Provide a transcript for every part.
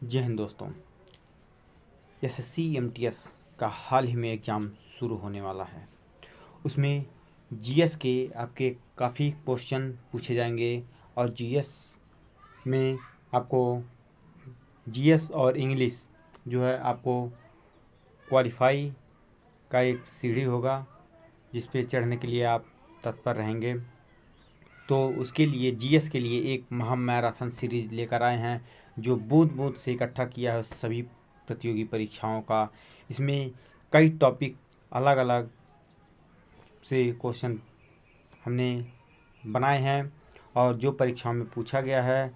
जय हिंद दोस्तों। SSC MTS का हाल ही में एग्ज़ाम शुरू होने वाला है। उसमें जीएस के आपके काफ़ी क्वेश्चन पूछे जाएंगे और जीएस में आपको जीएस और इंग्लिश जो है आपको क्वालिफाई का एक सीढ़ी होगा जिस पे चढ़ने के लिए आप तत्पर रहेंगे। तो उसके लिए जीएस के लिए एक महा मैराथन सीरीज लेकर आए हैं जो बूंद बूंद से इकट्ठा किया है सभी प्रतियोगी परीक्षाओं का। इसमें कई टॉपिक अलग अलग से क्वेश्चन हमने बनाए हैं और जो परीक्षाओं में पूछा गया है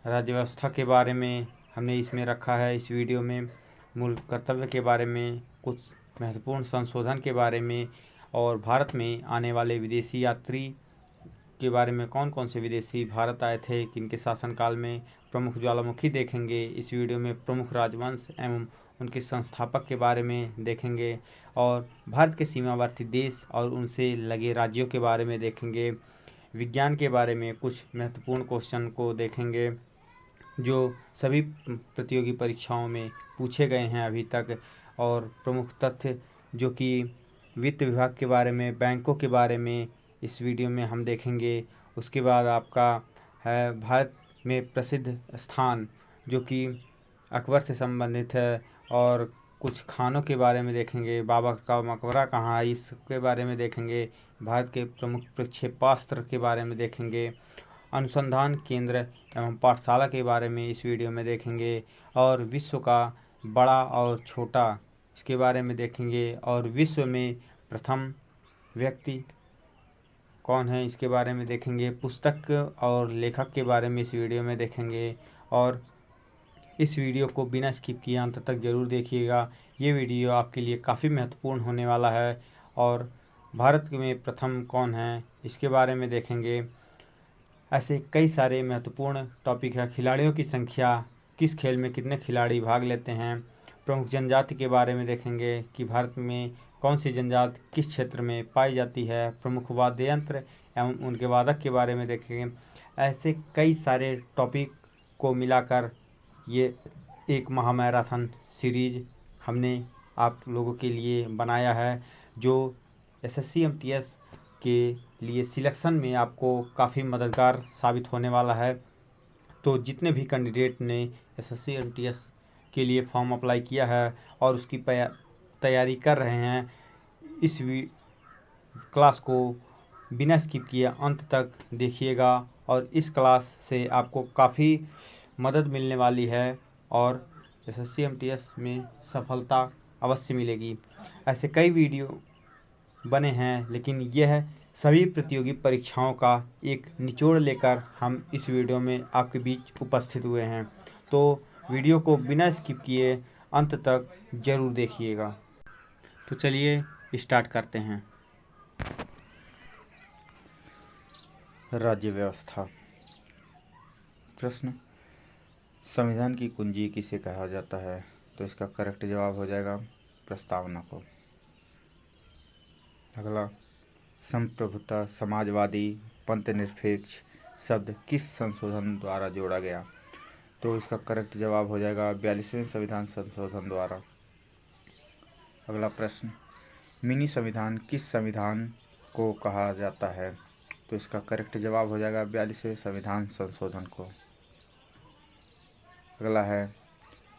राज्य व्यवस्था के बारे में हमने इसमें रखा है। इस वीडियो में मूल कर्तव्य के बारे में, कुछ महत्वपूर्ण संशोधन के बारे में और भारत में आने वाले विदेशी यात्री के बारे में, कौन कौन से विदेशी भारत आए थे, किनके शासनकाल में, प्रमुख ज्वालामुखी देखेंगे। इस वीडियो में प्रमुख राजवंश एवं उनके संस्थापक के बारे में देखेंगे और भारत के सीमावर्ती देश और उनसे लगे राज्यों के बारे में देखेंगे। विज्ञान के बारे में कुछ महत्वपूर्ण क्वेश्चन को देखेंगे जो सभी प्रतियोगी परीक्षाओं में पूछे गए हैं अभी तक, और प्रमुख तथ्य जो कि वित्त विभाग के बारे में, बैंकों के बारे में इस वीडियो में हम देखेंगे। उसके बाद आपका है भारत में प्रसिद्ध स्थान जो कि अकबर से संबंधित है और कुछ खानों के बारे में देखेंगे। बाबर का मकबरा कहाँ है इसके बारे में देखेंगे। भारत के प्रमुख प्रक्षेपास्त्र के बारे में देखेंगे। अनुसंधान केंद्र एवं पाठशाला के बारे में इस वीडियो में देखेंगे और विश्व का बड़ा और छोटा इसके बारे में देखेंगे और विश्व में प्रथम व्यक्ति कौन है इसके बारे में देखेंगे। पुस्तक और लेखक के बारे में इस वीडियो में देखेंगे और इस वीडियो को बिना स्किप किए अंत तक ज़रूर देखिएगा। ये वीडियो आपके लिए काफ़ी महत्वपूर्ण होने वाला है और भारत में प्रथम कौन है इसके बारे में देखेंगे। ऐसे कई सारे महत्वपूर्ण टॉपिक है। खिलाड़ियों की संख्या, किस खेल में कितने खिलाड़ी भाग लेते हैं। प्रमुख जनजाति के बारे में देखेंगे कि भारत में कौन सी जनजाति किस क्षेत्र में पाई जाती है। प्रमुख वाद्य यंत्र एवं उनके वादक के बारे में देखेंगे। ऐसे कई सारे टॉपिक को मिलाकर ये एक महामैराथन सीरीज हमने आप लोगों के लिए बनाया है जो एसएससी एमटीएस के लिए सिलेक्शन में आपको काफ़ी मददगार साबित होने वाला है। तो जितने भी कैंडिडेट ने एसएससी एमटीएस के लिए फॉर्म अप्लाई किया है और उसकी तैयारी कर रहे हैं, इस क्लास को बिना स्किप किए अंत तक देखिएगा और इस क्लास से आपको काफ़ी मदद मिलने वाली है और एसएससी एमटीएस में सफलता अवश्य मिलेगी। ऐसे कई वीडियो बने हैं लेकिन यह सभी प्रतियोगी परीक्षाओं का एक निचोड़ लेकर हम इस वीडियो में आपके बीच उपस्थित हुए हैं। तो वीडियो को बिना स्किप किए अंत तक ज़रूर देखिएगा। तो चलिए स्टार्ट करते हैं। राज्य व्यवस्था। प्रश्न, संविधान की कुंजी किसे कहा जाता है? तो इसका करेक्ट जवाब हो जाएगा प्रस्तावना को। अगला, संप्रभुता, समाजवादी, पंथनिरपेक्ष शब्द किस संशोधन द्वारा जोड़ा गया? तो इसका करेक्ट जवाब हो जाएगा 42वें संविधान संशोधन द्वारा। अगला प्रश्न, मिनी संविधान किस संविधान को कहा जाता है? तो इसका करेक्ट जवाब हो जाएगा 42वें संविधान संशोधन को। अगला है,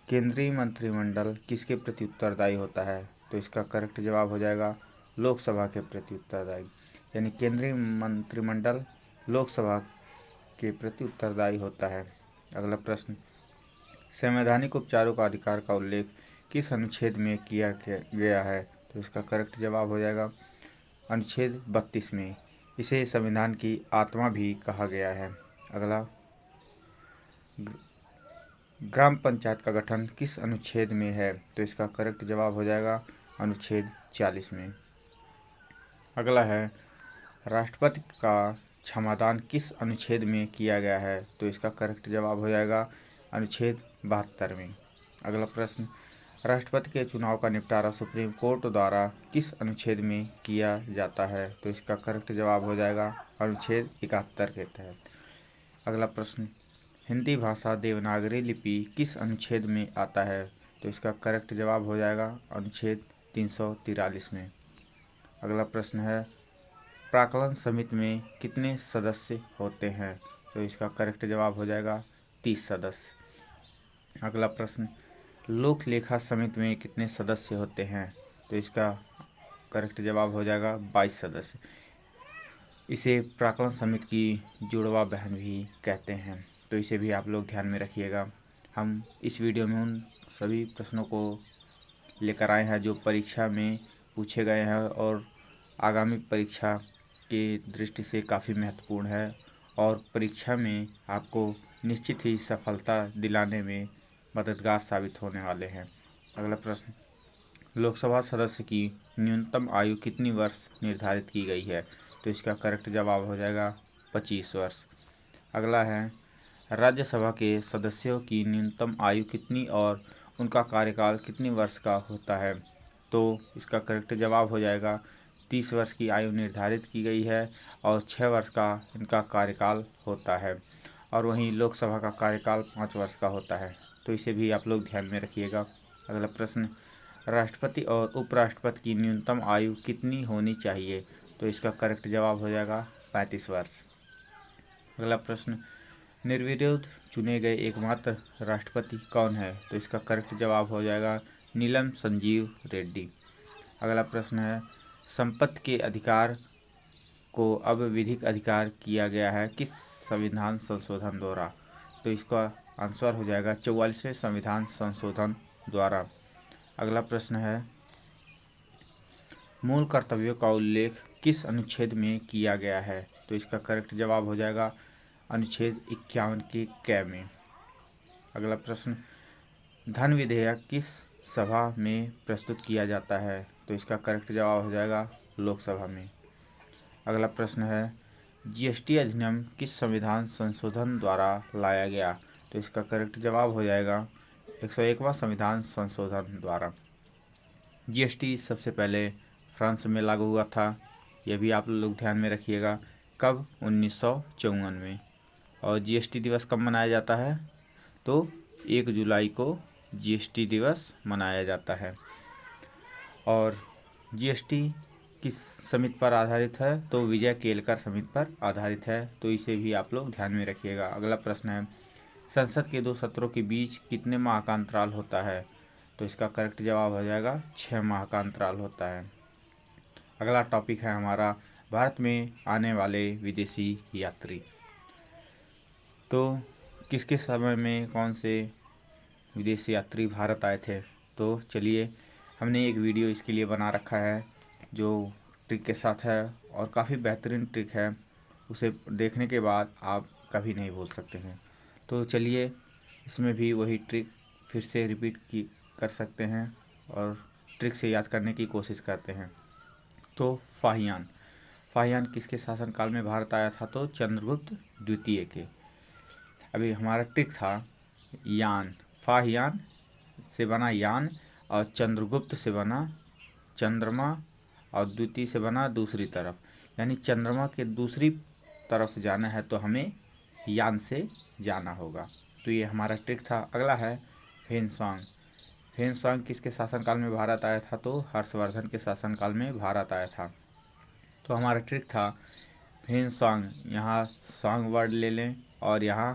केंद्रीय मंत्रिमंडल किसके प्रति उत्तरदायी होता है? तो इसका करेक्ट जवाब हो जाएगा लोकसभा के प्रति उत्तरदायी, यानी केंद्रीय मंत्रिमंडल लोकसभा के प्रति उत्तरदायी होता है। अगला प्रश्न, संवैधानिक उपचारों का अधिकार का उल्लेख किस अनुच्छेद में किया गया है? तो इसका करेक्ट जवाब हो जाएगा अनुच्छेद 32 में। इसे संविधान की आत्मा भी कहा गया है। अगला, ग्राम पंचायत का गठन किस अनुच्छेद में है? तो इसका करेक्ट जवाब हो जाएगा अनुच्छेद 40 में। अगला है, राष्ट्रपति का क्षमादान किस अनुच्छेद में किया गया है? तो इसका करेक्ट जवाब हो जाएगा अनुच्छेद 72 में। अगला प्रश्न, राष्ट्रपति के चुनाव का निपटारा सुप्रीम कोर्ट द्वारा किस अनुच्छेद में किया जाता है? तो इसका करेक्ट जवाब हो जाएगा अनुच्छेद 71 के तहत। अगला प्रश्न, हिंदी भाषा देवनागरी लिपि किस अनुच्छेद में आता है? तो इसका करेक्ट जवाब हो जाएगा अनुच्छेद 343 में। अगला प्रश्न है, प्राक्कलन समिति में कितने सदस्य होते हैं? तो इसका करेक्ट जवाब हो जाएगा 30 सदस्य। अगला प्रश्न, लोक लेखा समिति में कितने सदस्य होते हैं? तो इसका करेक्ट जवाब हो जाएगा 22 सदस्य। इसे प्राक्कलन समिति की जुड़वा बहन भी कहते हैं, तो इसे भी आप लोग ध्यान में रखिएगा। हम इस वीडियो में उन सभी प्रश्नों को लेकर आए हैं जो परीक्षा में पूछे गए हैं और आगामी परीक्षा की दृष्टि से काफ़ी महत्वपूर्ण है और परीक्षा में आपको निश्चित ही सफलता दिलाने में मददगार साबित होने वाले हैं। अगला प्रश्न, लोकसभा सदस्य की न्यूनतम आयु कितनी वर्ष निर्धारित की गई है? तो इसका करेक्ट जवाब हो जाएगा 25 वर्ष। अगला है, राज्यसभा के सदस्यों की न्यूनतम आयु कितनी और उनका कार्यकाल कितनी वर्ष का होता है? तो इसका करेक्ट जवाब हो जाएगा 30 वर्ष की आयु निर्धारित की गई है और 6 वर्ष का इनका कार्यकाल होता है। और वहीं लोकसभा का कार्यकाल 5 वर्ष का होता है, तो इसे भी आप लोग ध्यान में रखिएगा। अगला प्रश्न, राष्ट्रपति और उपराष्ट्रपति की न्यूनतम आयु कितनी होनी चाहिए? तो इसका करेक्ट जवाब हो जाएगा 35 वर्ष। अगला प्रश्न, निर्विरोध चुने गए एकमात्र राष्ट्रपति कौन है? तो इसका करेक्ट जवाब हो जाएगा नीलम संजीव रेड्डी। अगला प्रश्न है, संपत्ति के अधिकार को अब विधिक अधिकार किया गया है किस संविधान संशोधन द्वारा? तो इसका आंसर हो जाएगा 44वें संविधान संशोधन द्वारा। अगला प्रश्न है, मूल कर्तव्यों का उल्लेख किस अनुच्छेद में किया गया है? तो इसका करेक्ट जवाब हो जाएगा अनुच्छेद 51 के क में। अगला प्रश्न, धन विधेयक किस सभा में प्रस्तुत किया जाता है? तो इसका करेक्ट जवाब हो जाएगा लोकसभा में। अगला प्रश्न है, जीएसटी अधिनियम किस संविधान संशोधन द्वारा लाया गया? तो इसका करेक्ट जवाब हो जाएगा 101वां संविधान संशोधन द्वारा। जीएसटी सबसे पहले फ्रांस में लागू हुआ था, यह भी आप लोग ध्यान में रखिएगा। कब? 1954 में। और जीएसटी दिवस कब मनाया जाता है? तो 1 जुलाई को जीएसटी दिवस मनाया जाता है। और जीएसटी किस समिति पर आधारित है? तो विजय केलकर समिति पर आधारित है, तो इसे भी आप लोग ध्यान में रखिएगा। अगला प्रश्न है, संसद के 2 सत्रों के बीच कितने माह का अंतराल होता है? तो इसका करेक्ट जवाब हो जाएगा 6 माह का अंतराल होता है। अगला टॉपिक है हमारा भारत में आने वाले विदेशी यात्री। तो किसके समय में कौन से विदेशी यात्री भारत आए थे? तो चलिए, हमने एक वीडियो इसके लिए बना रखा है जो ट्रिक के साथ है और काफ़ी बेहतरीन ट्रिक है। उसे देखने के बाद आप कभी नहीं भूल सकते हैं। तो चलिए, इसमें भी वही ट्रिक फिर से रिपीट कर सकते हैं और ट्रिक से याद करने की कोशिश करते हैं। तो फाहियान किसके शासनकाल में भारत आया था? तो चंद्रगुप्त द्वितीय के। अभी हमारा ट्रिक था यान, फाहियान से बना यान और चंद्रगुप्त से बना चंद्रमा और द्वितीय से बना दूसरी तरफ, यानी चंद्रमा के दूसरी तरफ जाना है तो हमें यान से जाना होगा। तो ये हमारा ट्रिक था। अगला है फेनसांग किसके शासनकाल में भारत आया था? तो हर्षवर्धन के शासनकाल में भारत आया था। तो हमारा ट्रिक था फेनसांग, यहाँ सॉन्ग वर्ड ले लें और यहाँ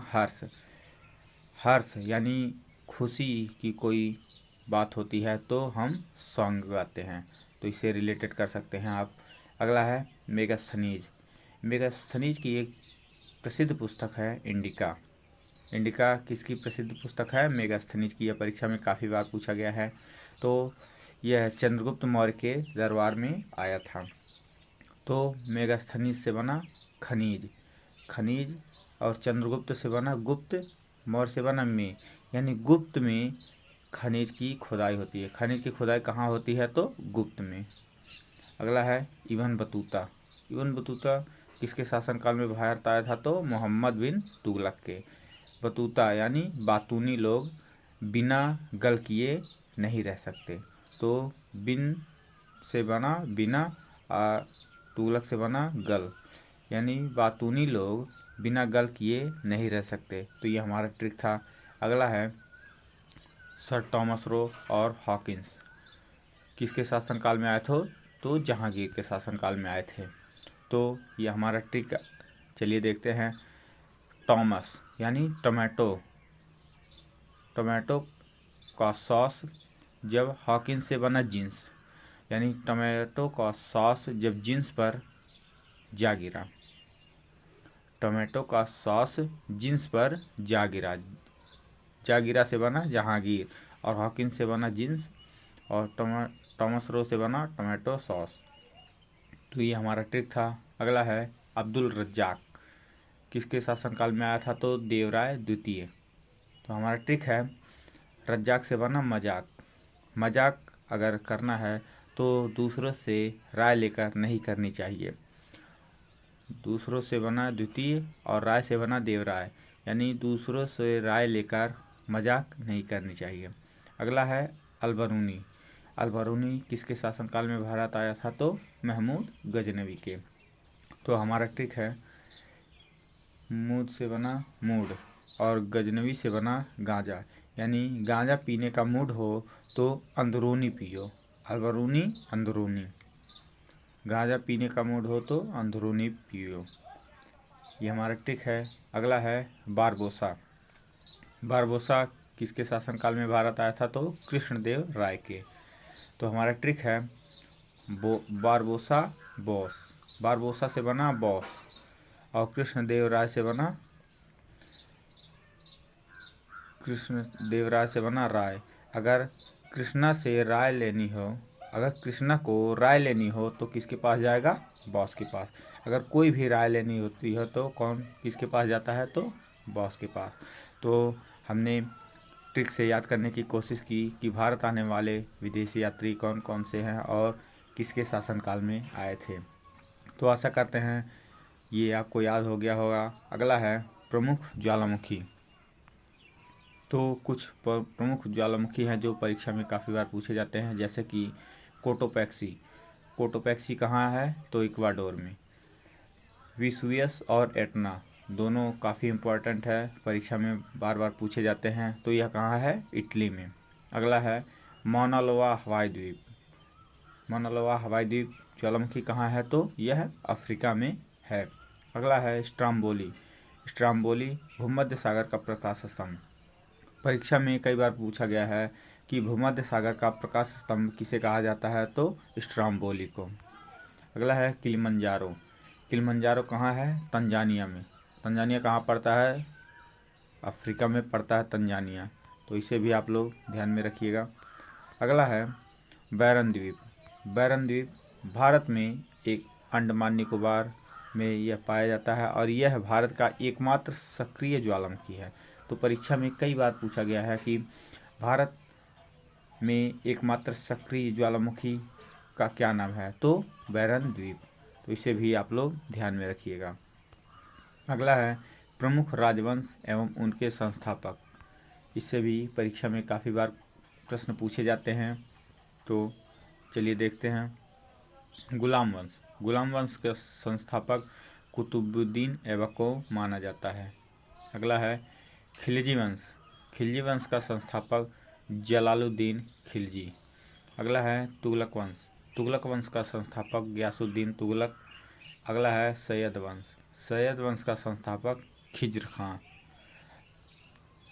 हर्ष यानी खुशी की कोई बात होती है तो हम सॉन्ग गाते हैं, तो इससे रिलेटेड कर सकते हैं आप। अगला है मेगास्थनीज की एक प्रसिद्ध पुस्तक है इंडिका किसकी प्रसिद्ध पुस्तक है? मेगास्थनीज की। यह परीक्षा में काफ़ी बार पूछा गया है। तो यह चंद्रगुप्त मौर्य के दरबार में आया था। तो मेगास्थनीज से बना खनिज और चंद्रगुप्त से बना गुप्त, मौर्य से बना में, यानी गुप्त में खनिज की खुदाई होती है। खनिज की खुदाई कहाँ होती है? तो गुप्त में। अगला है इब्न बतूता किसके शासनकाल में भारत आया था? तो मोहम्मद बिन तुगलक के। बतूता यानी बातूनी लोग बिना गल किए नहीं रह सकते, तो बिन से बना बिना, तुगलक से बना गल, यानी बातूनी लोग बिना गल किए नहीं रह सकते। तो ये हमारा ट्रिक था। अगला है सर थॉमस रो और हॉकिंस किसके शासनकाल में आए थे? तो जहांगीर के शासनकाल में आए थे। तो ये हमारा ट्रिक। चलिए देखते हैं। टॉमस यानी टमाटो, टमाटो का सॉस जब हॉकिंस से बना जींस, यानी टमाटो का सॉस जब जींस पर जा गिरा। टमाटो का सॉस जींस पर जा गिरा। जा गिरा से बना जहांगीर और हॉकिंस से बना जींस और थॉमस रो से बना टमाटो सॉस। तो ये हमारा ट्रिक था। अगला है अब्दुल रज्जाक किसके शासनकाल में आया था? तो देवराय द्वितीय। तो हमारा ट्रिक है रज्जाक से बना मजाक। मजाक अगर करना है तो दूसरों से राय लेकर नहीं करनी चाहिए। दूसरों से बना द्वितीय और राय से बना देवराय, यानी दूसरों से राय लेकर मजाक नहीं करनी चाहिए। अगला है अलबरूनी। अलबरूनी किसके शासनकाल में भारत आया था? तो महमूद गजनवी के। तो हमारा ट्रिक है मूड से बना मूड और गजनवी से बना गांजा, यानी गांजा पीने का मूड हो तो अंदरूनी पियो। अलबरूनी अंदरूनी, गांजा पीने का मूड हो तो अंदरूनी पियो। ये हमारा ट्रिक है। अगला है बारबोसा। बारबोसा किसके शासनकाल में भारत आया था? तो कृष्णदेव राय के। तो हमारा ट्रिक है बारबोसा बॉस। बारबोसा से बना बॉस और कृष्णदेव राय से बना राय। अगर कृष्णा से राय लेनी हो, अगर कृष्णा को राय लेनी हो तो किसके पास जाएगा? बॉस के पास। अगर कोई भी राय लेनी होती है तो कौन किसके पास जाता है? तो बॉस के पास। तो हमने ट्रिक से याद करने की कोशिश की कि भारत आने वाले विदेशी यात्री कौन कौन से हैं और किसके शासनकाल में आए थे। तो आशा करते हैं ये आपको याद हो गया होगा। अगला है प्रमुख ज्वालामुखी। तो कुछ प्रमुख ज्वालामुखी हैं जो परीक्षा में काफ़ी बार पूछे जाते हैं, जैसे कि कोटोपैक्सी। कोटोपैक्सी कहाँ है? तो इक्वाडोर में। विसुवियस और एटना दोनों काफ़ी इम्पोर्टेंट है, परीक्षा में बार बार पूछे जाते हैं। तो यह कहाँ है? इटली में। अगला है मौना लोआ हवाई द्वीप। मौना लोआ हवाई द्वीप ज्वालामुखी कहाँ है? तो यह अफ्रीका में है। अगला है स्ट्राम्बोली। स्ट्राम्बोली भूमध्य सागर का प्रकाश स्तंभ। परीक्षा में कई बार पूछा गया है कि भूमध्य सागर का प्रकाश स्तंभ किसे कहा जाता है? तो स्ट्राम्बोली को। अगला है किलिमंजारो। किलिमंजारो कहाँ है? तंजानिया में। तंजानिया कहाँ पड़ता है? अफ्रीका में पड़ता है तंजानिया। तो इसे भी आप लोग ध्यान में रखिएगा। अगला है बैरन द्वीप। बैरन द्वीप भारत में एक अंडमान निकोबार में यह पाया जाता है और यह भारत का एकमात्र सक्रिय ज्वालामुखी है। तो परीक्षा में कई बार पूछा गया है कि भारत में एकमात्र सक्रिय ज्वालामुखी का क्या नाम है? तो बैरन द्वीप। तो इसे भी आप लोग ध्यान में रखिएगा। अगला है प्रमुख राजवंश एवं उनके संस्थापक। इससे भी परीक्षा में काफ़ी बार प्रश्न पूछे जाते हैं। तो चलिए देखते हैं। गुलाम वंश। गुलाम वंश के संस्थापक कुतुबुद्दीन ऐबक को माना जाता है। अगला है खिलजी वंश। खिलजी वंश का संस्थापक जलालुद्दीन खिलजी। अगला है तुगलक वंश। तुगलक वंश का संस्थापक गयासुद्दीन तुगलक। अगला है सैयद वंश। सैयद वंश का संस्थापक खिज्र खां।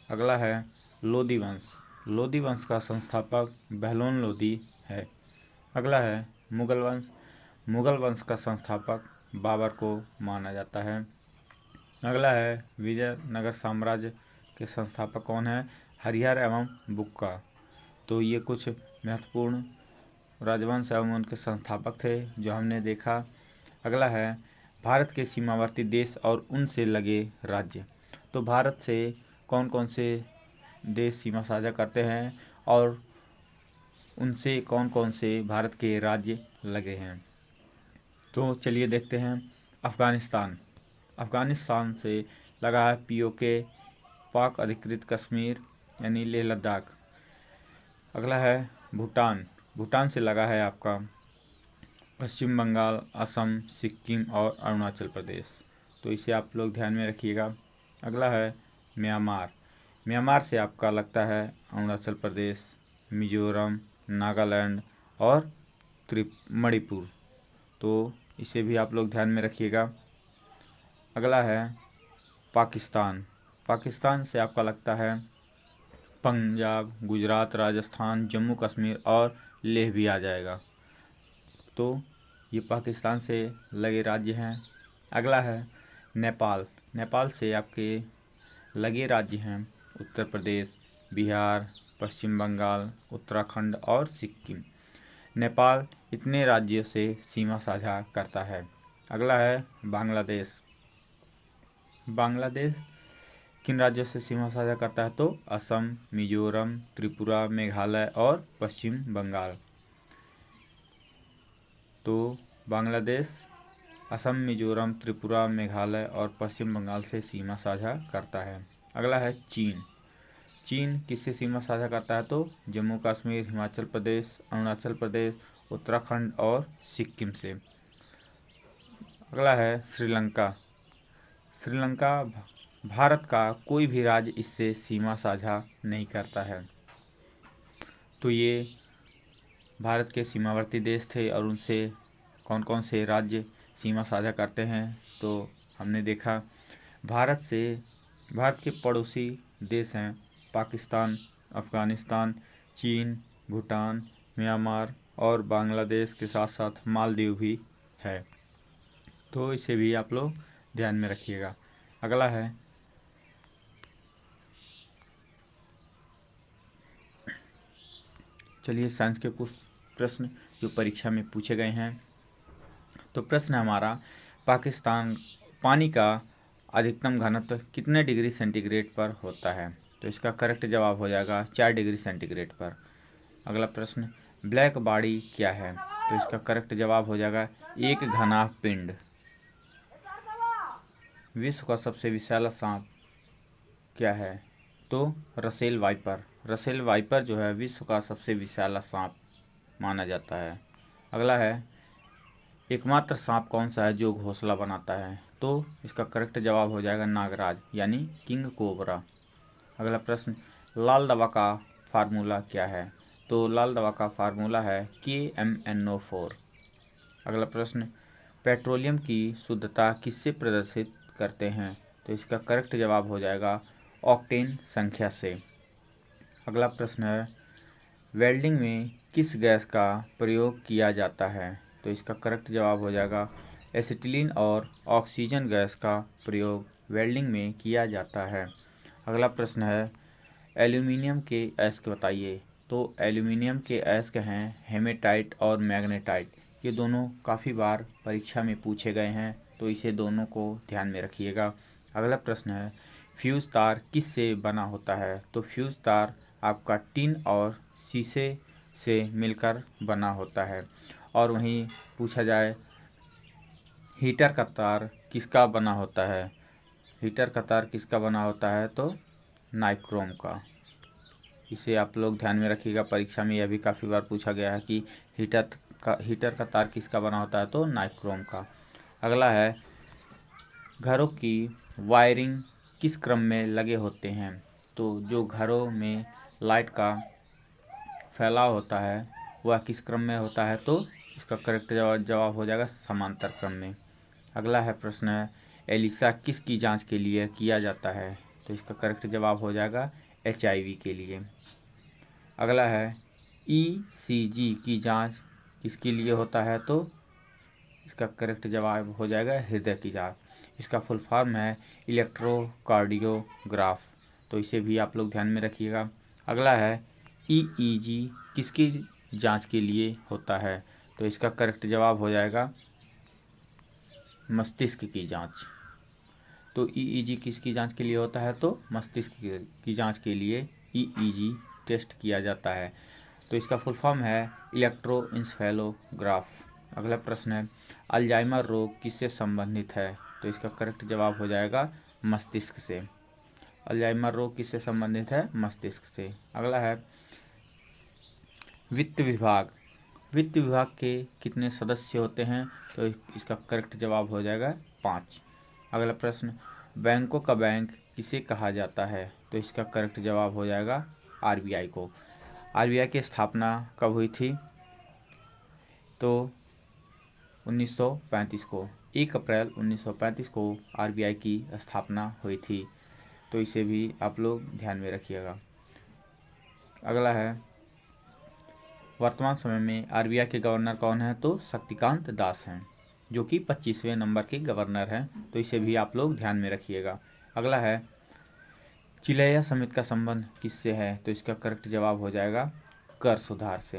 अगला है लोदी वंश। लोदी वंश का संस्थापक बहलोन लोदी है। अगला है मुगल वंश। मुगल वंश का संस्थापक बाबर को माना जाता है। अगला है विजयनगर साम्राज्य के संस्थापक कौन है? हरिहर एवं बुक्का। तो ये कुछ महत्वपूर्ण राजवंश एवं उनके संस्थापक थे जो हमने देखा। अगला है भारत के सीमावर्ती देश और उनसे लगे राज्य। तो भारत से कौन कौन से देश सीमा साझा करते हैं और उनसे कौन कौन से भारत के राज्य लगे हैं? तो चलिए देखते हैं। अफ़गानिस्तान। अफ़गानिस्तान से लगा है पीओके, पाक अधिकृत कश्मीर यानी लेह लद्दाख। अगला है भूटान। भूटान से लगा है आपका पश्चिम बंगाल, असम, सिक्किम और अरुणाचल प्रदेश। तो इसे आप लोग ध्यान में रखिएगा। अगला है म्यांमार। म्यांमार से आपका लगता है अरुणाचल प्रदेश, मिजोरम, नागालैंड और मणिपुर, तो इसे भी आप लोग ध्यान में रखिएगा। अगला है पाकिस्तान। पाकिस्तान से आपका लगता है पंजाब, गुजरात, राजस्थान, जम्मू कश्मीर और लेह भी आ जाएगा, तो ये पाकिस्तान से लगे राज्य हैं। अगला है नेपाल। नेपाल से आपके लगे राज्य हैं उत्तर प्रदेश, बिहार, पश्चिम बंगाल, उत्तराखंड और सिक्किम। नेपाल इतने राज्यों से सीमा साझा करता है। अगला है बांग्लादेश। बांग्लादेश किन राज्यों से सीमा साझा करता है? तो असम, मिजोरम, त्रिपुरा, मेघालय और पश्चिम बंगाल। तो बांग्लादेश असम, मिजोरम, त्रिपुरा, मेघालय और पश्चिम बंगाल से सीमा साझा करता है। अगला है चीन। चीन किससे सीमा साझा करता है? तो जम्मू कश्मीर, हिमाचल प्रदेश, अरुणाचल प्रदेश, उत्तराखंड और सिक्किम से। अगला है श्रीलंका। श्रीलंका भारत का कोई भी राज्य इससे सीमा साझा नहीं करता है, तो ये भारत के सीमावर्ती देश थे और उनसे कौन कौन से राज्य सीमा साझा करते हैं, तो हमने देखा भारत के पड़ोसी देश हैं पाकिस्तान, अफ़गानिस्तान, चीन, भूटान, म्यांमार और बांग्लादेश के साथ साथ मालदीव भी है, तो इसे भी आप लोग ध्यान में रखिएगा। अगला है चलिए साइंस के कुछ प्रश्न जो परीक्षा में पूछे गए हैं। तो प्रश्न हमारा, पाकिस्तान पानी का अधिकतम घनत्व कितने डिग्री सेंटीग्रेड पर होता है? तो इसका करेक्ट जवाब हो जाएगा 4 डिग्री सेंटीग्रेड पर। अगला प्रश्न, ब्लैक बॉडी क्या है? तो इसका करेक्ट जवाब हो जाएगा एक घना पिंड। विश्व का सबसे विशाल सांप क्या है? तो रसेल वाइपर। रसेल वाइपर जो है विश्व का सबसे विशाल सांप माना जाता है। अगला है, एकमात्र सांप कौन सा है जो घोंसला बनाता है? तो इसका करेक्ट जवाब हो जाएगा नागराज यानी किंग कोबरा। अगला प्रश्न, लाल दवा का फार्मूला क्या है? तो लाल दवा का फार्मूला है KMNO4। अगला प्रश्न, पेट्रोलियम की शुद्धता किससे प्रदर्शित करते हैं? तो इसका करेक्ट जवाब हो जाएगा ऑक्टेन संख्या से। अगला प्रश्न है, वेल्डिंग में किस गैस का प्रयोग किया जाता है? तो इसका करेक्ट जवाब हो जाएगा एसिटिलीन और ऑक्सीजन गैस का प्रयोग वेल्डिंग में किया जाता है। अगला प्रश्न है, एल्यूमिनियम के अयस्क बताइए। तो एल्यूमिनियम के अयस्क हैं हेमेटाइट और मैग्नेटाइट, ये दोनों काफ़ी बार परीक्षा में पूछे गए हैं, तो इसे दोनों को ध्यान में रखिएगा। अगला प्रश्न है, फ्यूज़ तार किस से बना होता है? तो फ्यूज़ तार आपका टिन और शीशे से मिलकर बना होता है। और वहीं पूछा जाए हीटर का तार किसका बना होता है? हीटर का तार किसका बना होता है? तो नाइक्रोम का। इसे आप लोग ध्यान में रखिएगा, परीक्षा में यह भी काफ़ी बार पूछा गया है कि हीटर का तार किसका बना होता है? तो नाइक्रोम का। अगला है, घरों की वायरिंग किस क्रम में लगे होते हैं? तो जो घरों में लाइट का फैलाव होता है वह किस क्रम में होता है? तो इसका करेक्ट जवाब हो जाएगा समांतर क्रम में। अगला है प्रश्न है, एलिसा किसकी जांच के लिए किया जाता है? तो इसका करेक्ट जवाब हो जाएगा HIV के लिए। अगला है, ECG की जांच किसके लिए होता है? तो इसका करेक्ट जवाब हो जाएगा हृदय की जांच। इसका फुल फॉर्म है इलेक्ट्रोकार्डियोग्राफ, तो इसे भी आप लोग ध्यान में रखिएगा। अगला है, EEG किसकी जांच के लिए होता है? तो इसका करेक्ट जवाब हो जाएगा मस्तिष्क की जांच। तो EEG किसकी जांच के लिए होता है? तो मस्तिष्क की जांच के लिए EEG टेस्ट किया जाता है, तो इसका फुल फॉर्म है इलेक्ट्रोइंसेफेलोग्राफ। अगला प्रश्न है, अल्जाइमर रोग किससे संबंधित है? तो इसका करेक्ट जवाब हो जाएगा मस्तिष्क से। अल्जाइमर रोग किससे संबंधित है? मस्तिष्क से। अगला है, वित्त विभाग। वित्त विभाग के कितने सदस्य होते हैं? तो इसका करेक्ट जवाब हो जाएगा 5। अगला प्रश्न, बैंकों का बैंक किसे कहा जाता है? तो इसका करेक्ट जवाब हो जाएगा आरबीआई को। आरबीआई की स्थापना कब हुई थी? तो 1935 को, 1 अप्रैल 1935 को आरबीआई की स्थापना हुई थी। तो इसे भी आप लोग ध्यान में रखिएगा। अगला है, वर्तमान समय में आरबीआई के गवर्नर कौन है? तो शक्तिकांत दास हैं, जो कि 25वें नंबर के गवर्नर हैं। तो इसे भी आप लोग ध्यान में रखिएगा। अगला है, चिलैया समिति का संबंध किससे है? तो इसका करेक्ट जवाब हो जाएगा कर सुधार से।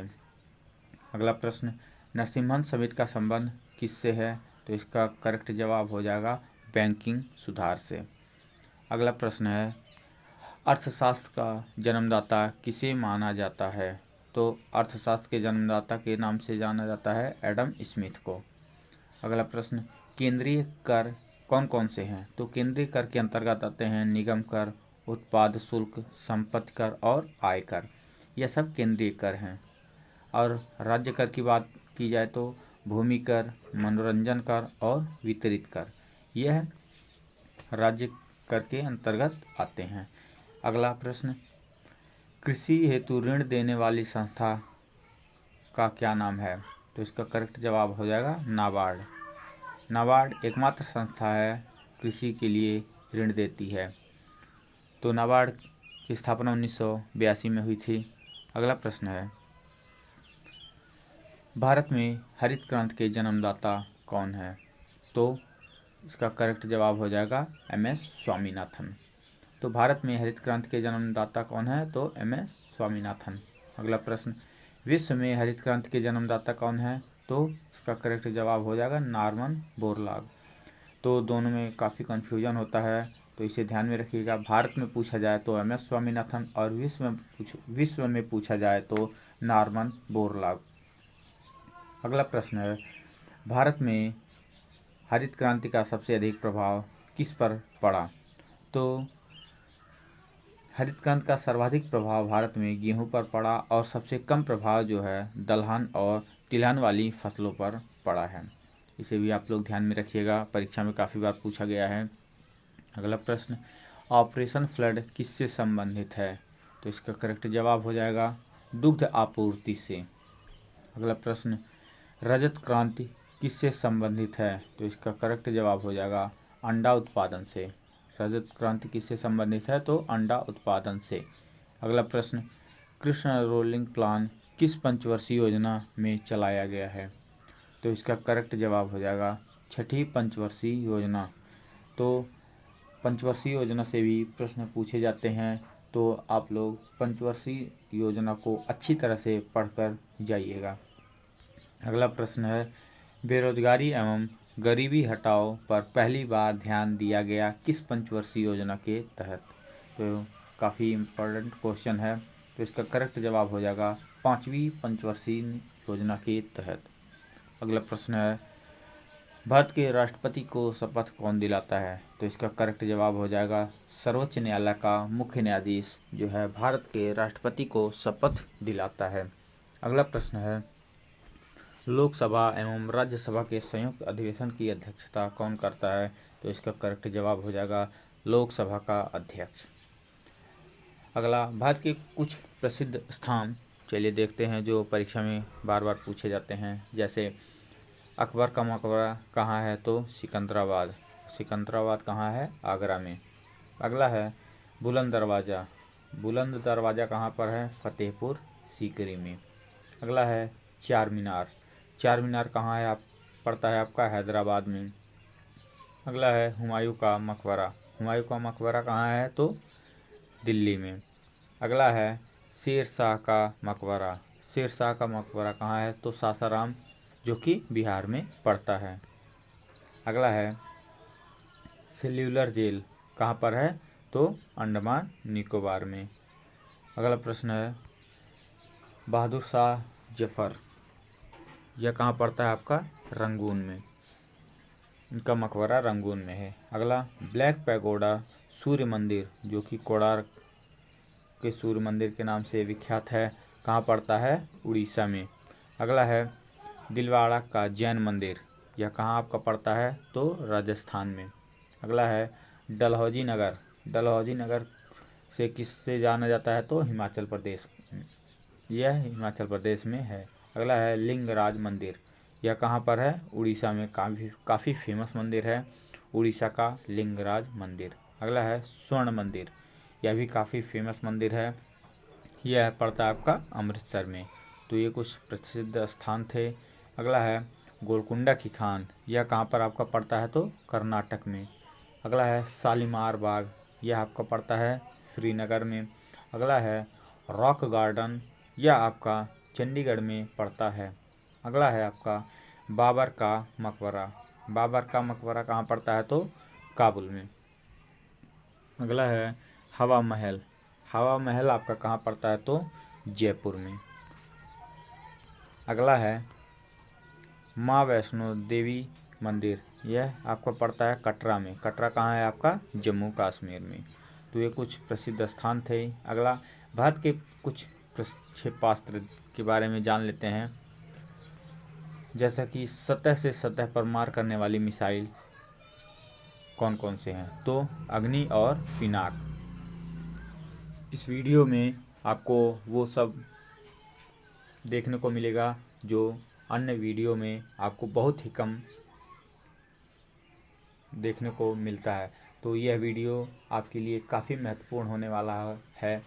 अगला प्रश्न, नरसिम्हन समिति का संबंध किससे है? तो इसका करेक्ट जवाब हो जाएगा बैंकिंग सुधार से। अगला प्रश्न है, अर्थशास्त्र का जन्मदाता किसे माना जाता है? तो अर्थशास्त्र के जन्मदाता के नाम से जाना जाता है एडम स्मिथ को। अगला प्रश्न, केंद्रीय कर कौन कौन से हैं? तो केंद्रीय कर के अंतर्गत आते हैं निगम कर, उत्पाद शुल्क, संपत्ति कर और आय कर। यह सब केंद्रीय कर हैं। और राज्य कर की बात की जाए तो भूमि कर, मनोरंजन कर और वितरित कर, यह राज्य कर के अंतर्गत आते हैं। अगला प्रश्न, कृषि हेतु ऋण देने वाली संस्था का क्या नाम है? तो इसका करेक्ट जवाब हो जाएगा नाबार्ड। नाबार्ड एकमात्र संस्था है कृषि के लिए ऋण देती है। तो नाबार्ड की स्थापना 1982 में हुई थी। अगला प्रश्न है, भारत में हरित क्रांति के जन्मदाता कौन है? तो इसका करेक्ट जवाब हो जाएगा एमएस स्वामीनाथन। तो भारत में हरित क्रांति के जन्मदाता कौन है? तो एमएस स्वामीनाथन। अगला प्रश्न, विश्व में हरित क्रांति के जन्मदाता कौन है? तो इसका करेक्ट जवाब हो जाएगा नॉर्मन बोरलॉग। तो दोनों में काफ़ी कन्फ्यूजन होता है, तो इसे ध्यान में रखिएगा। भारत में पूछा जाए तो एमएस स्वामीनाथन और विश्व में पूछा जाए तो नॉर्मन बोरलॉग। अगला प्रश्न है, भारत में हरित क्रांति का सबसे अधिक प्रभाव किस पर पड़ा? तो हरित क्रांति का सर्वाधिक प्रभाव भारत में गेहूं पर पड़ा और सबसे कम प्रभाव जो है दलहन और तिलहन वाली फसलों पर पड़ा है। इसे भी आप लोग ध्यान में रखिएगा, परीक्षा में काफ़ी बार पूछा गया है। अगला प्रश्न, ऑपरेशन फ्लड किससे संबंधित है? तो इसका करेक्ट जवाब हो जाएगा दुग्ध आपूर्ति से। अगला प्रश्न, रजत क्रांति किससे संबंधित है? तो इसका करेक्ट जवाब हो जाएगा अंडा उत्पादन से। रजत क्रांति किससे संबंधित है? तो अंडा उत्पादन से। अगला प्रश्न, कृष्ण रोलिंग प्लान किस पंचवर्षीय योजना में चलाया गया है? तो इसका करेक्ट जवाब हो जाएगा छठी पंचवर्षीय योजना। तो पंचवर्षीय योजना से भी प्रश्न पूछे जाते हैं, तो आप लोग पंचवर्षीय योजना को अच्छी तरह से पढ़कर जाइएगा। अगला प्रश्न है, बेरोजगारी एवं गरीबी हटाओ पर पहली बार ध्यान दिया गया किस पंचवर्षीय योजना के तहत? तो काफ़ी इम्पोर्टेंट क्वेश्चन है, तो इसका करेक्ट जवाब हो जाएगा 5वीं पंचवर्षीय योजना के तहत। अगला प्रश्न है, भारत के राष्ट्रपति को शपथ कौन दिलाता है? तो इसका करेक्ट जवाब हो जाएगा सर्वोच्च न्यायालय का मुख्य न्यायाधीश जो है भारत के राष्ट्रपति को शपथ दिलाता है। अगला प्रश्न है, लोकसभा एवं राज्यसभा के संयुक्त अधिवेशन की अध्यक्षता कौन करता है? तो इसका करेक्ट जवाब हो जाएगा लोकसभा का अध्यक्ष। अगला, भारत के कुछ प्रसिद्ध स्थान चलिए देखते हैं जो परीक्षा में बार बार पूछे जाते हैं। जैसे अकबर का मकबरा कहाँ है? तो सिकंदराबाद। सिकंदराबाद कहाँ है? आगरा में। अगला है बुलंद दरवाज़ा। बुलंद दरवाज़ा कहाँ पर है? फतेहपुर सीकरी में। अगला है चार मीनार। चार मीनार कहाँ है? पड़ता है आपका हैदराबाद में। अगला है हुमायूं का मकबरा। हुमायूं का मकबरा कहाँ है? तो दिल्ली में। अगला है शेर शाह का मकबरा। शेर शाह का मकबरा कहाँ है? तो सासाराम, जो कि बिहार में पड़ता है। अगला है सेल्यूलर जेल कहाँ पर है? तो अंडमान निकोबार में। अगला प्रश्न है बहादुर शाह जफर, यह कहाँ पड़ता है आपका? रंगून में। इनका मकबरा रंगून में है। अगला ब्लैक पैगोडा सूर्य मंदिर, जो कि कोणार्क के सूर्य मंदिर के नाम से विख्यात है, कहाँ पड़ता है? उड़ीसा में। अगला है दिलवाड़ा का जैन मंदिर, यह कहाँ आपका पड़ता है? तो राजस्थान में। अगला है डलहौजी नगर। डलहौजी नगर से किससे जाना जाता है? तो हिमाचल प्रदेश, यह हिमाचल प्रदेश में है। अगला है लिंगराज मंदिर। यह कहाँ पर है? उड़ीसा में। काफ़ी फेमस मंदिर है उड़ीसा का लिंगराज मंदिर। अगला है स्वर्ण मंदिर। यह भी काफ़ी फेमस मंदिर है। यह पड़ता है आपका अमृतसर में। तो ये कुछ प्रसिद्ध स्थान थे। अगला है गोलकुंडा की खान। यह कहाँ पर आपका पड़ता है? तो कर्नाटक में। अगला है शालीमार बाग। यह आपका पड़ता है श्रीनगर में। अगला है रॉक गार्डन। यह आपका चंडीगढ़ में पड़ता है। अगला है आपका बाबर का मकबरा। बाबर का मकबरा कहाँ पड़ता है? तो काबुल में। अगला है हवा महल। हवा महल आपका कहाँ पड़ता है? तो जयपुर में। अगला है माँ वैष्णो देवी मंदिर। यह आपका पड़ता है कटरा में। कटरा कहाँ है आपका? जम्मू कश्मीर में। तो ये कुछ प्रसिद्ध स्थान थे। अगला भारत के कुछ क्षेपास्त्र के बारे में जान लेते हैं। जैसा कि सतह से सतह पर मार करने वाली मिसाइल कौन कौन से हैं? तो अग्नि और पिनाक। इस वीडियो में आपको वो सब देखने को मिलेगा जो अन्य वीडियो में आपको बहुत ही कम देखने को मिलता है। तो यह वीडियो आपके लिए काफ़ी महत्वपूर्ण होने वाला है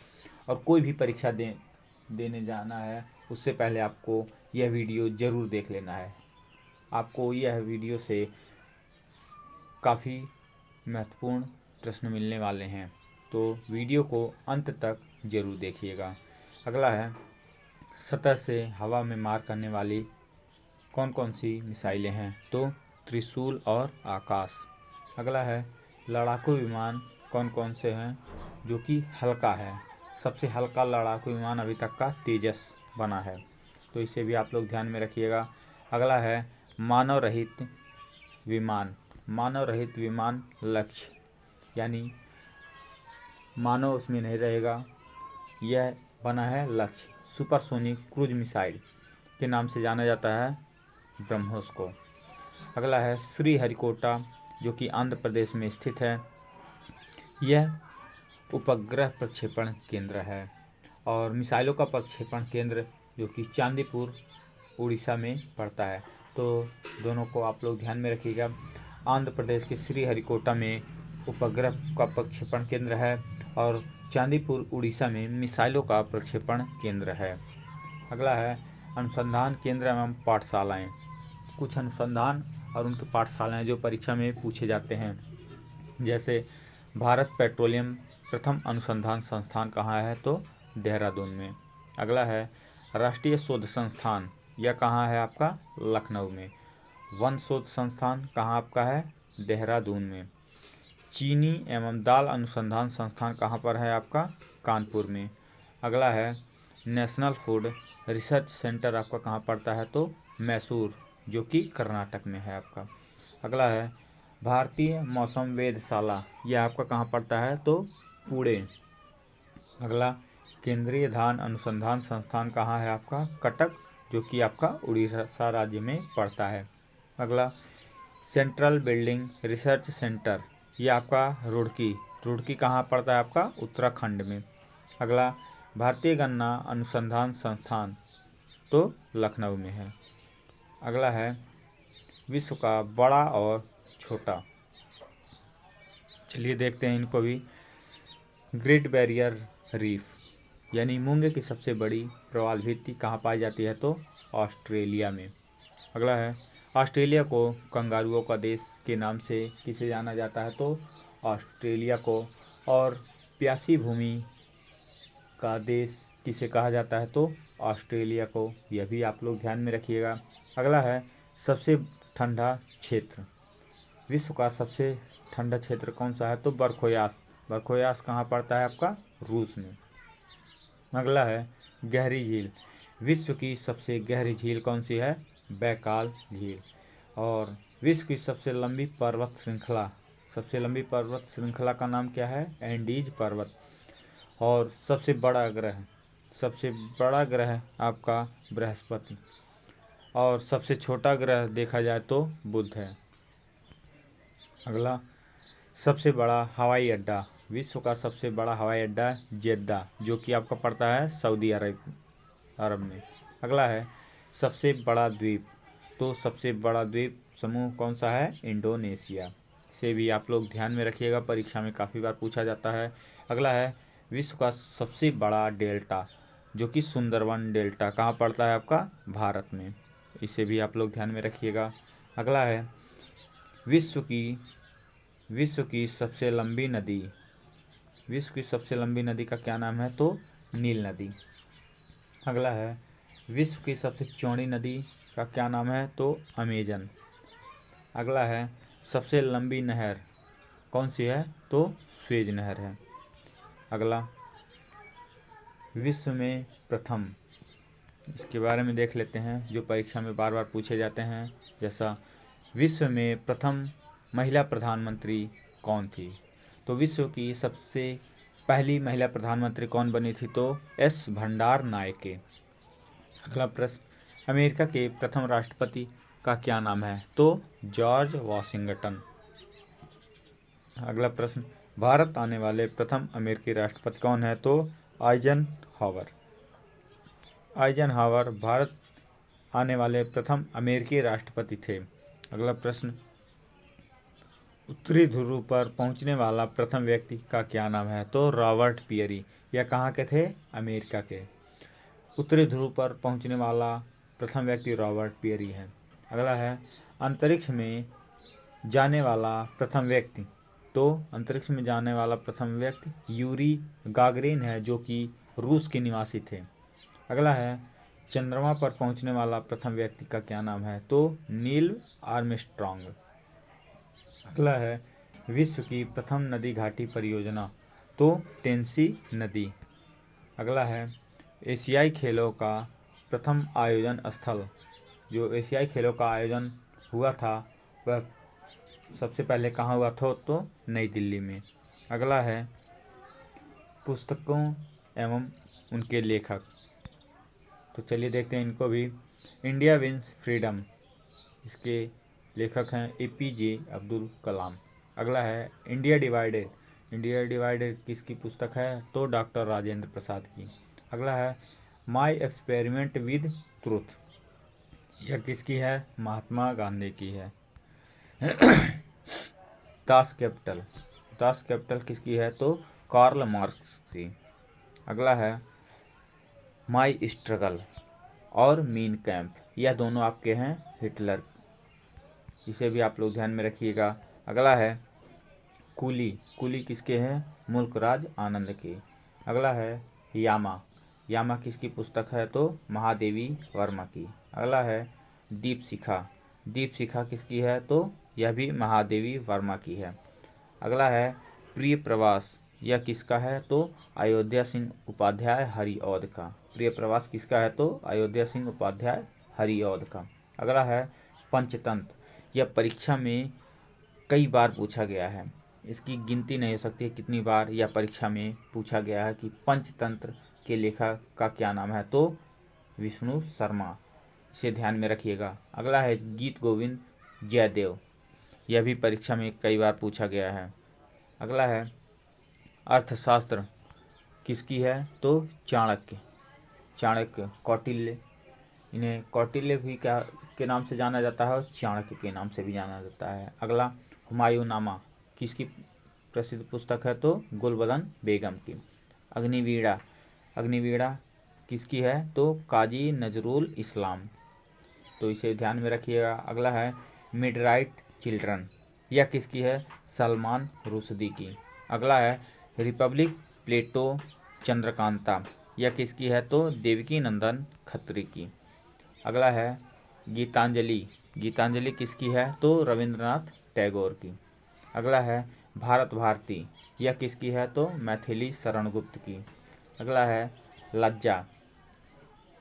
और कोई भी परीक्षा देने जाना है उससे पहले आपको यह वीडियो ज़रूर देख लेना है। आपको यह वीडियो से काफ़ी महत्वपूर्ण प्रश्न मिलने वाले हैं, तो वीडियो को अंत तक ज़रूर देखिएगा। अगला है सतह से हवा में मार करने वाली कौन कौन सी मिसाइलें हैं? तो त्रिशूल और आकाश। अगला है लड़ाकू विमान कौन कौन से हैं जो कि हल्का है? सबसे हल्का लड़ाकू विमान अभी तक का तेजस बना है, तो इसे भी आप लोग ध्यान में रखिएगा। अगला है मानव रहित विमान। मानव रहित विमान लक्ष्य, यानी मानव उसमें नहीं रहेगा, यह बना है लक्ष्य। सुपरसोनिक क्रूज मिसाइल के नाम से जाना जाता है ब्रह्मोस को। अगला है श्रीहरिकोटा जो कि आंध्र प्रदेश में स्थित है। यह उपग्रह प्रक्षेपण केंद्र है और मिसाइलों का प्रक्षेपण केंद्र जो कि चांदीपुर उड़ीसा में पड़ता है। तो दोनों को आप लोग ध्यान में रखिएगा। आंध्र प्रदेश के श्रीहरिकोटा में उपग्रह का प्रक्षेपण केंद्र है और चांदीपुर उड़ीसा में मिसाइलों का प्रक्षेपण केंद्र है। अगला है अनुसंधान केंद्र एवं पाठशालाएँ। कुछ अनुसंधान और उनकी पाठशालाएँ जो परीक्षा में पूछे जाते हैं, जैसे भारत पेट्रोलियम प्रथम अनुसंधान संस्थान कहाँ है? तो देहरादून में। अगला है राष्ट्रीय शोध संस्थान, यह कहाँ है आपका? लखनऊ में। वन शोध संस्थान कहाँ आपका है? देहरादून में। चीनी एवं दाल अनुसंधान संस्थान कहाँ पर है आपका? कानपुर में। अगला है नेशनल फूड रिसर्च सेंटर आपका कहाँ पड़ता है? तो मैसूर जो कि कर्नाटक में है आपका। अगला है भारतीय मौसम वेधशाला, यह आपका कहाँ पड़ता है? तो पुणे। अगला केंद्रीय धान अनुसंधान संस्थान कहाँ है आपका? कटक जो कि आपका उड़ीसा राज्य में पड़ता है। अगला सेंट्रल बिल्डिंग रिसर्च सेंटर, ये आपका रुड़की। रुड़की कहाँ पड़ता है आपका? उत्तराखंड में। अगला भारतीय गन्ना अनुसंधान संस्थान, तो लखनऊ में है। अगला है विश्व का बड़ा और छोटा, चलिए देखते हैं इनको भी। ग्रेट बैरियर रीफ यानी मूंगे की सबसे बड़ी प्रवाल भित्ति कहाँ पाई जाती है? तो ऑस्ट्रेलिया में। अगला है ऑस्ट्रेलिया को कंगारुओं का देश के नाम से किसे जाना जाता है? तो ऑस्ट्रेलिया को। और प्यासी भूमि का देश किसे कहा जाता है? तो ऑस्ट्रेलिया को। यह भी आप लोग ध्यान में रखिएगा। अगला है सबसे ठंडा क्षेत्र। विश्व का सबसे ठंडा क्षेत्र कौन सा है? तो बरखोयास। बरखोयास कहाँ पड़ता है आपका? रूस में। अगला है गहरी झील। विश्व की सबसे गहरी झील कौन सी है? बैकाल झील। और विश्व की सबसे लंबी पर्वत श्रृंखला का नाम क्या है? एंडीज पर्वत। और सबसे बड़ा ग्रह आपका बृहस्पति। और सबसे छोटा ग्रह देखा जाए तो बुध है। अगला सबसे बड़ा हवाई अड्डा, विश्व का सबसे बड़ा हवाई अड्डा जेद्दा, जो कि आपका पड़ता है सऊदी अरब में। अगला है सबसे बड़ा द्वीप, तो सबसे बड़ा द्वीप समूह कौन सा है? इंडोनेशिया। इसे भी आप लोग ध्यान में रखिएगा, परीक्षा में काफ़ी बार पूछा जाता है। अगला है विश्व का सबसे बड़ा डेल्टा, जो कि सुंदरवन डेल्टा कहाँ पड़ता है? आपका भारत में। इसे भी आप लोग ध्यान में रखिएगा। अगला है विश्व की सबसे लंबी नदी, विश्व की सबसे लंबी नदी का क्या नाम है? तो नील नदी। अगला है विश्व की सबसे चौड़ी नदी का क्या नाम है? तो अमेजन। अगला है सबसे लंबी नहर कौन सी है? तो स्वेज नहर है। अगला विश्व में प्रथम, इसके बारे में देख लेते हैं, जो परीक्षा में बार बार पूछे जाते हैं। जैसा विश्व में प्रथम महिला प्रधानमंत्री कौन थी? तो विश्व की सबसे पहली महिला प्रधानमंत्री कौन बनी थी? तो एस भंडार नायके। अगला प्रश्न, अमेरिका के प्रथम राष्ट्रपति का क्या नाम है? तो जॉर्ज वॉशिंगटन। अगला प्रश्न, भारत आने वाले प्रथम अमेरिकी राष्ट्रपति कौन है? तो आइजनहावर। आइजनहावर भारत आने वाले प्रथम अमेरिकी राष्ट्रपति थे। अगला प्रश्न, उत्तरी ध्रुव पर पहुंचने वाला प्रथम व्यक्ति का क्या नाम है? तो रॉबर्ट पियरी। यह कहाँ के थे? अमेरिका के। उत्तरी ध्रुव पर पहुंचने वाला प्रथम व्यक्ति रॉबर्ट पियरी है। अगला है अंतरिक्ष में जाने वाला प्रथम व्यक्ति, तो अंतरिक्ष में जाने वाला प्रथम व्यक्ति यूरी गागरिन है, जो कि रूस के निवासी थे। अगला है चंद्रमा पर पहुंचने वाला प्रथम व्यक्ति का क्या नाम है? तो नील आर्मस्ट्रॉन्ग। अगला है विश्व की प्रथम नदी घाटी परियोजना, तो टेंसी नदी। अगला है एशियाई खेलों का प्रथम आयोजन स्थल, जो एशियाई खेलों का आयोजन हुआ था वह सबसे पहले कहाँ हुआ था? तो नई दिल्ली में। अगला है पुस्तकों एवं उनके लेखक, तो चलिए देखते हैं इनको भी। इंडिया विंस फ्रीडम, इसके लेखक हैं APJ अब्दुल कलाम। अगला है इंडिया डिवाइडेड, इंडिया डिवाइडेड किसकी पुस्तक है? तो डॉक्टर राजेंद्र प्रसाद की। अगला है माई एक्सपेरिमेंट विद ट्रूथ, यह किसकी है? महात्मा गांधी की है। दास कैपिटल, दास कैपिटल किसकी है? तो कार्ल मार्क्स की। अगला है माई स्ट्रगल और मीन कैंप, यह दोनों आपके हैं हिटलर, इसे भी आप लोग ध्यान में रखिएगा। अगला है कूली, कूली किसके हैं? मुल्कराज आनंद के। अगला है यामा, यामा किसकी पुस्तक है? तो महादेवी वर्मा की। अगला है दीपशिखा, दीपशिखा किसकी है? तो यह भी महादेवी वर्मा की है। अगला है प्रिय प्रवास, यह किसका है? तो अयोध्या सिंह उपाध्याय हरिऔध का। प्रिय प्रवास किसका है? तो अयोध्या सिंह उपाध्याय हरिऔध का। अगला है पंचतंत्र, यह परीक्षा में कई बार पूछा गया है, इसकी गिनती नहीं हो सकती है कितनी बार यह परीक्षा में पूछा गया है कि पंचतंत्र के लेखक का क्या नाम है? तो विष्णु शर्मा, इसे ध्यान में रखिएगा। अगला है गीत गोविंद जयदेव, यह भी परीक्षा में कई बार पूछा गया है। अगला है अर्थशास्त्र किसकी है? तो चाणक्य, चाणक्य कौटिल्य, इन्हें कौटिल्य भी क्या के नाम से जाना जाता है और चाणक्य के नाम से भी जाना जाता है। अगला हुमायूंनामा किसकी प्रसिद्ध पुस्तक है? तो गुलबदन बेगम की। अग्निवीणा, अग्निवीणा किसकी है? तो काजी नजरुल इस्लाम, तो इसे ध्यान में रखिएगा। अगला है मिडराइट चिल्ड्रन, यह किसकी है? सलमान रुश्दी की। अगला है रिपब्लिक प्लेटो चंद्रकांता, यह किसकी है? तो देवकी नंदन खत्री की। अगला है गीतांजलि, गीतांजलि किसकी है? तो रविंद्रनाथ टैगोर की। अगला है भारत भारती, यह किसकी है? तो मैथिली शरण गुप्त की। अगला है लज्जा,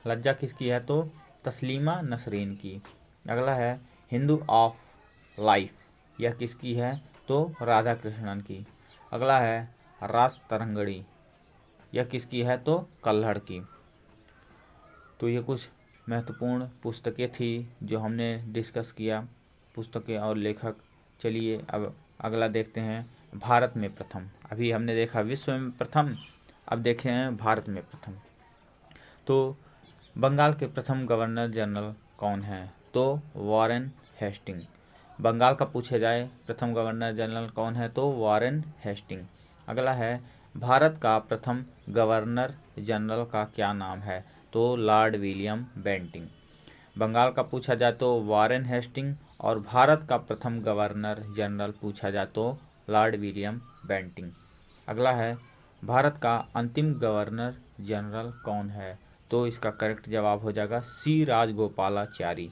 लज्जा किसकी है? तो तस्लीमा नसरीन की। अगला है हिंदू ऑफ लाइफ, यह किसकी है? तो राधा कृष्णन की। अगला है रास तरंगड़ी, यह किसकी है? तो कल्हड़ की। तो ये कुछ महत्वपूर्ण पुस्तकें थी जो हमने डिस्कस किया, पुस्तकें और लेखक। चलिए अब अगला देखते हैं भारत में प्रथम। अभी हमने देखा विश्व में प्रथम, अब देखे हैं भारत में प्रथम। तो बंगाल के प्रथम गवर्नर जनरल कौन हैं? तो वॉरेन हेस्टिंग। बंगाल का पूछा जाए प्रथम गवर्नर जनरल कौन है? तो वॉरेन हेस्टिंग। अगला है भारत का प्रथम गवर्नर जनरल का क्या नाम है? तो लॉर्ड विलियम बेंटिंग। बंगाल का पूछा जाए तो वॉरेन हेस्टिंग, और भारत का प्रथम गवर्नर जनरल पूछा जाए तो लॉर्ड विलियम बेंटिंग। अगला है भारत का अंतिम गवर्नर जनरल कौन है? तो इसका करेक्ट जवाब हो जाएगा सी राजगोपालाचारी।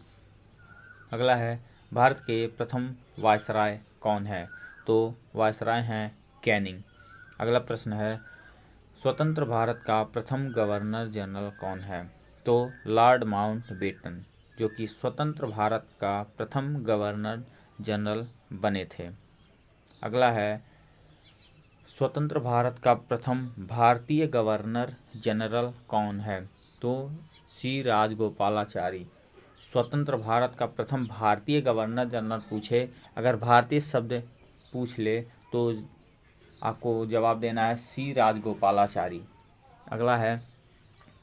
अगला है भारत के प्रथम वायसराय कौन है? तो वायसराय हैं कैनिंग। अगला प्रश्न है स्वतंत्र भारत का प्रथम गवर्नर जनरल कौन है? तो लॉर्ड माउंटबेटन, जो कि स्वतंत्र भारत का प्रथम गवर्नर जनरल बने थे। अगला है स्वतंत्र भारत का प्रथम भारतीय गवर्नर जनरल कौन है? तो सी राजगोपालाचारी। स्वतंत्र भारत का प्रथम भारतीय गवर्नर जनरल पूछे, अगर भारतीय शब्द पूछ ले तो आपको जवाब देना है सी राजगोपालाचारी। अगला है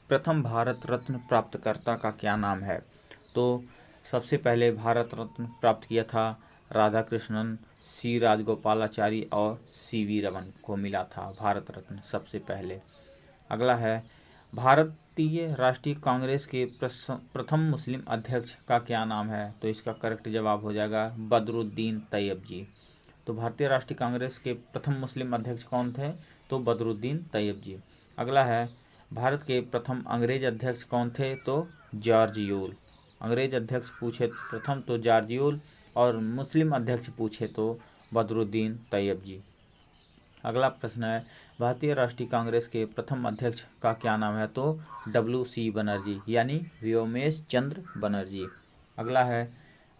प्रथम भारत रत्न प्राप्तकर्ता का क्या नाम है? तो सबसे पहले भारत रत्न प्राप्त किया था राधा कृष्णन, सी राजगोपालाचारी और सीवी रमन को मिला था भारत रत्न सबसे पहले। अगला है भारतीय राष्ट्रीय कांग्रेस के प्रथम मुस्लिम अध्यक्ष का क्या नाम है? तो इसका करेक्ट जवाब हो जाएगा बदरुद्दीन तैयब। तो भारतीय राष्ट्रीय कांग्रेस के प्रथम मुस्लिम अध्यक्ष कौन थे? तो बदरुद्दीन तैयब। अगला है भारत के प्रथम अंग्रेज अध्यक्ष कौन थे? तो जॉर्ज यूल। अंग्रेज अध्यक्ष पूछे प्रथम तो जॉर्ज यूल, और मुस्लिम अध्यक्ष पूछे तो बदरुद्दीन तैयब। अगला प्रश्न है भारतीय राष्ट्रीय कांग्रेस के प्रथम अध्यक्ष का क्या नाम है? तो WC बनर्जी, यानी व्योमेश चंद्र बनर्जी। अगला है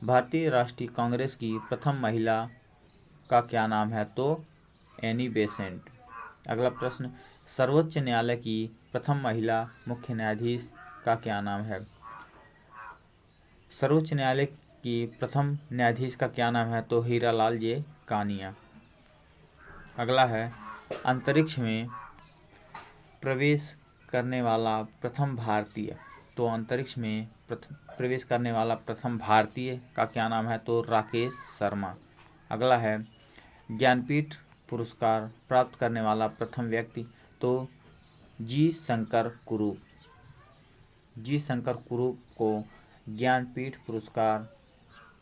भारतीय राष्ट्रीय कांग्रेस की प्रथम महिला का क्या नाम है? तो एनी बेसेंट। अगला प्रश्न सर्वोच्च न्यायालय की प्रथम महिला मुख्य न्यायाधीश का क्या नाम है? सर्वोच्च न्यायालय की प्रथम न्यायाधीश का क्या नाम है? तो हीरालाल जे कानिया। अगला है अंतरिक्ष में प्रवेश करने वाला प्रथम भारतीय। तो अंतरिक्ष में प्रवेश करने वाला प्रथम भारतीय का क्या नाम है? तो राकेश शर्मा। अगला है ज्ञानपीठ पुरस्कार प्राप्त करने वाला प्रथम व्यक्ति। तो जी शंकर कुरूप। जी शंकर कुरूप को ज्ञानपीठ पुरस्कार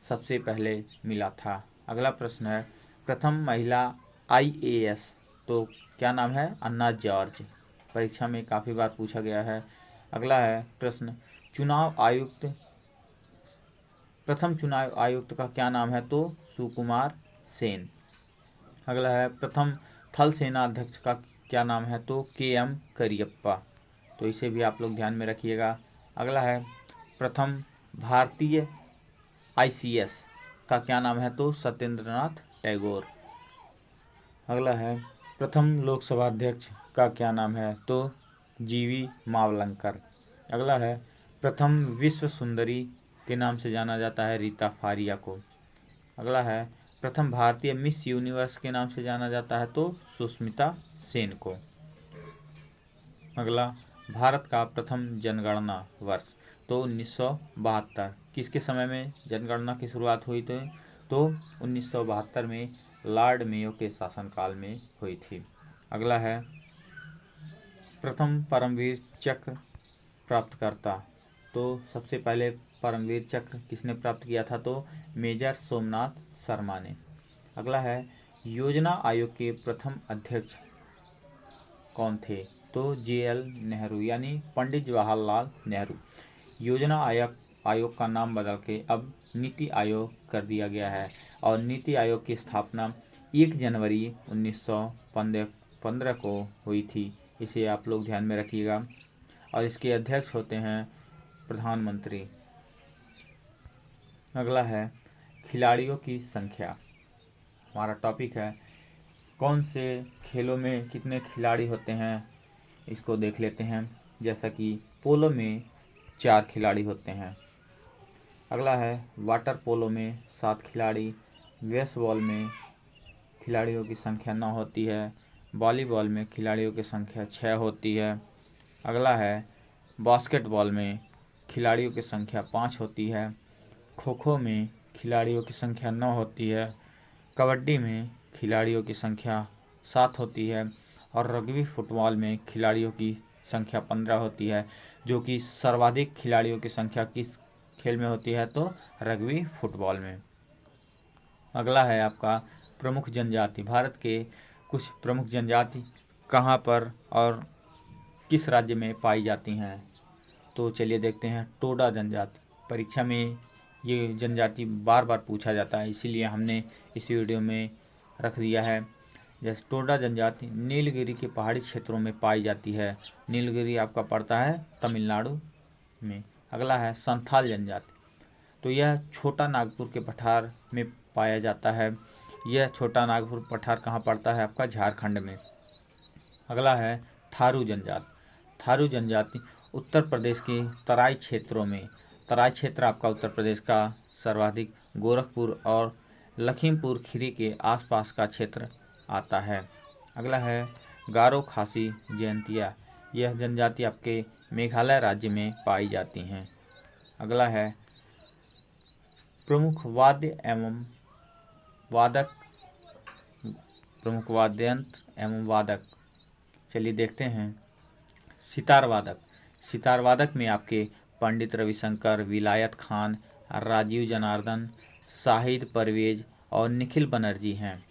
सबसे पहले मिला था। अगला प्रश्न है प्रथम महिला IAS। तो क्या नाम है? अन्ना जॉर्ज। परीक्षा में काफ़ी बार पूछा गया है। अगला है प्रश्न चुनाव आयुक्त, प्रथम चुनाव आयुक्त का क्या नाम है? तो सुकुमार सेन। अगला है प्रथम थल सेना अध्यक्ष का क्या नाम है? तो KM करियप्पा। तो इसे भी आप लोग ध्यान में रखिएगा। अगला है प्रथम भारतीय ICS का क्या नाम है? तो सत्येंद्रनाथ टैगोर। अगला है प्रथम लोकसभा अध्यक्ष का क्या नाम है? तो GV मावलंकर। अगला है प्रथम विश्व सुंदरी के नाम से जाना जाता है रीता फारिया को। अगला है प्रथम भारतीय मिस यूनिवर्स के नाम से जाना जाता है तो सुष्मिता सेन को। अगला भारत का प्रथम जनगणना वर्ष। तो 1972। किसके समय में जनगणना की शुरुआत हुई थी? तो 1972 में लॉर्ड मेयो के शासनकाल में हुई थी। अगला है प्रथम परमवीर चक्र प्राप्तकर्ता। तो सबसे पहले परमवीर चक्र किसने प्राप्त किया था? तो मेजर सोमनाथ शर्मा ने। अगला है योजना आयोग के प्रथम अध्यक्ष कौन थे? तो JL नेहरू, यानी पंडित जवाहरलाल नेहरू। योजना आयोग का नाम बदल के अब नीति आयोग कर दिया गया है, और नीति आयोग की स्थापना 1 जनवरी 1915 को हुई थी। इसे आप लोग ध्यान में रखिएगा। और इसके अध्यक्ष होते हैं प्रधानमंत्री। अगला है खिलाड़ियों की संख्या। हमारा टॉपिक है कौन से खेलों में कितने खिलाड़ी होते हैं, इसको देख लेते हैं। जैसा कि पोलो में 4 खिलाड़ी होते हैं। अगला है वाटर पोलो में 7 खिलाड़ी, बेसबॉल में खिलाड़ियों की संख्या 9 होती है। वॉलीबॉल में खिलाड़ियों की संख्या 6 होती है। अगला है बास्केटबॉल में खिलाड़ियों की संख्या 5 होती है। खो खो में खिलाड़ियों की संख्या 9 होती है। कबड्डी में खिलाड़ियों की संख्या 7 होती है। और रग्बी फुटबॉल में खिलाड़ियों की संख्या 15 होती है। जो कि सर्वाधिक खिलाड़ियों की संख्या किस खेल में होती है, तो रग्बी फुटबॉल में। अगला है आपका प्रमुख जनजाति। भारत के कुछ प्रमुख जनजाति कहाँ पर और किस राज्य में पाई जाती हैं, तो चलिए देखते हैं। टोडा जनजाति, परीक्षा में ये जनजाति बार बार पूछा जाता है, इसीलिए हमने इस वीडियो में रख दिया है। जैसे टोडा जनजाति नीलगिरी के पहाड़ी क्षेत्रों में पाई जाती है। नीलगिरी आपका पड़ता है तमिलनाडु में। अगला है संथाल जनजाति, तो यह छोटा नागपुर के पठार में पाया जाता है। यह छोटा नागपुर पठार कहाँ पड़ता है, आपका झारखंड में। अगला है थारू जनजाति। थारू जनजाति उत्तर प्रदेश के तराई क्षेत्रों में, तराई क्षेत्र आपका उत्तर प्रदेश का सर्वाधिक गोरखपुर और लखीमपुर खीरी के आसपास का क्षेत्र आता है। अगला है गारो खासी जयंतिया, यह जनजाति आपके मेघालय राज्य में पाई जाती हैं। अगला है प्रमुख वाद्य एवं वादक, प्रमुख वाद्ययंत्र एवं वादक, चलिए देखते हैं। सितार वादक, सितार वादक में आपके पंडित रविशंकर, विलायत खान, राजीव जनार्दन, शाहिद परवेज और निखिल बनर्जी हैं।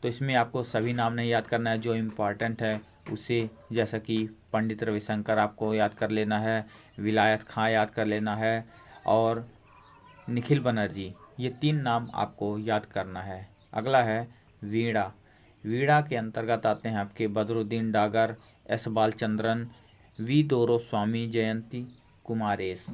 तो इसमें आपको सभी नाम नहीं याद करना है, जो इम्पॉर्टेंट है उसे, जैसा कि पंडित रविशंकर आपको याद कर लेना है, विलायत खां याद कर लेना है और निखिल बनर्जी, ये 3 नाम आपको याद करना है। अगला है वीणा। वीणा के अंतर्गत आते हैं आपके Badruddin Dagar, S Balachandran, V Doraiswamy, जयंती कुमारेश।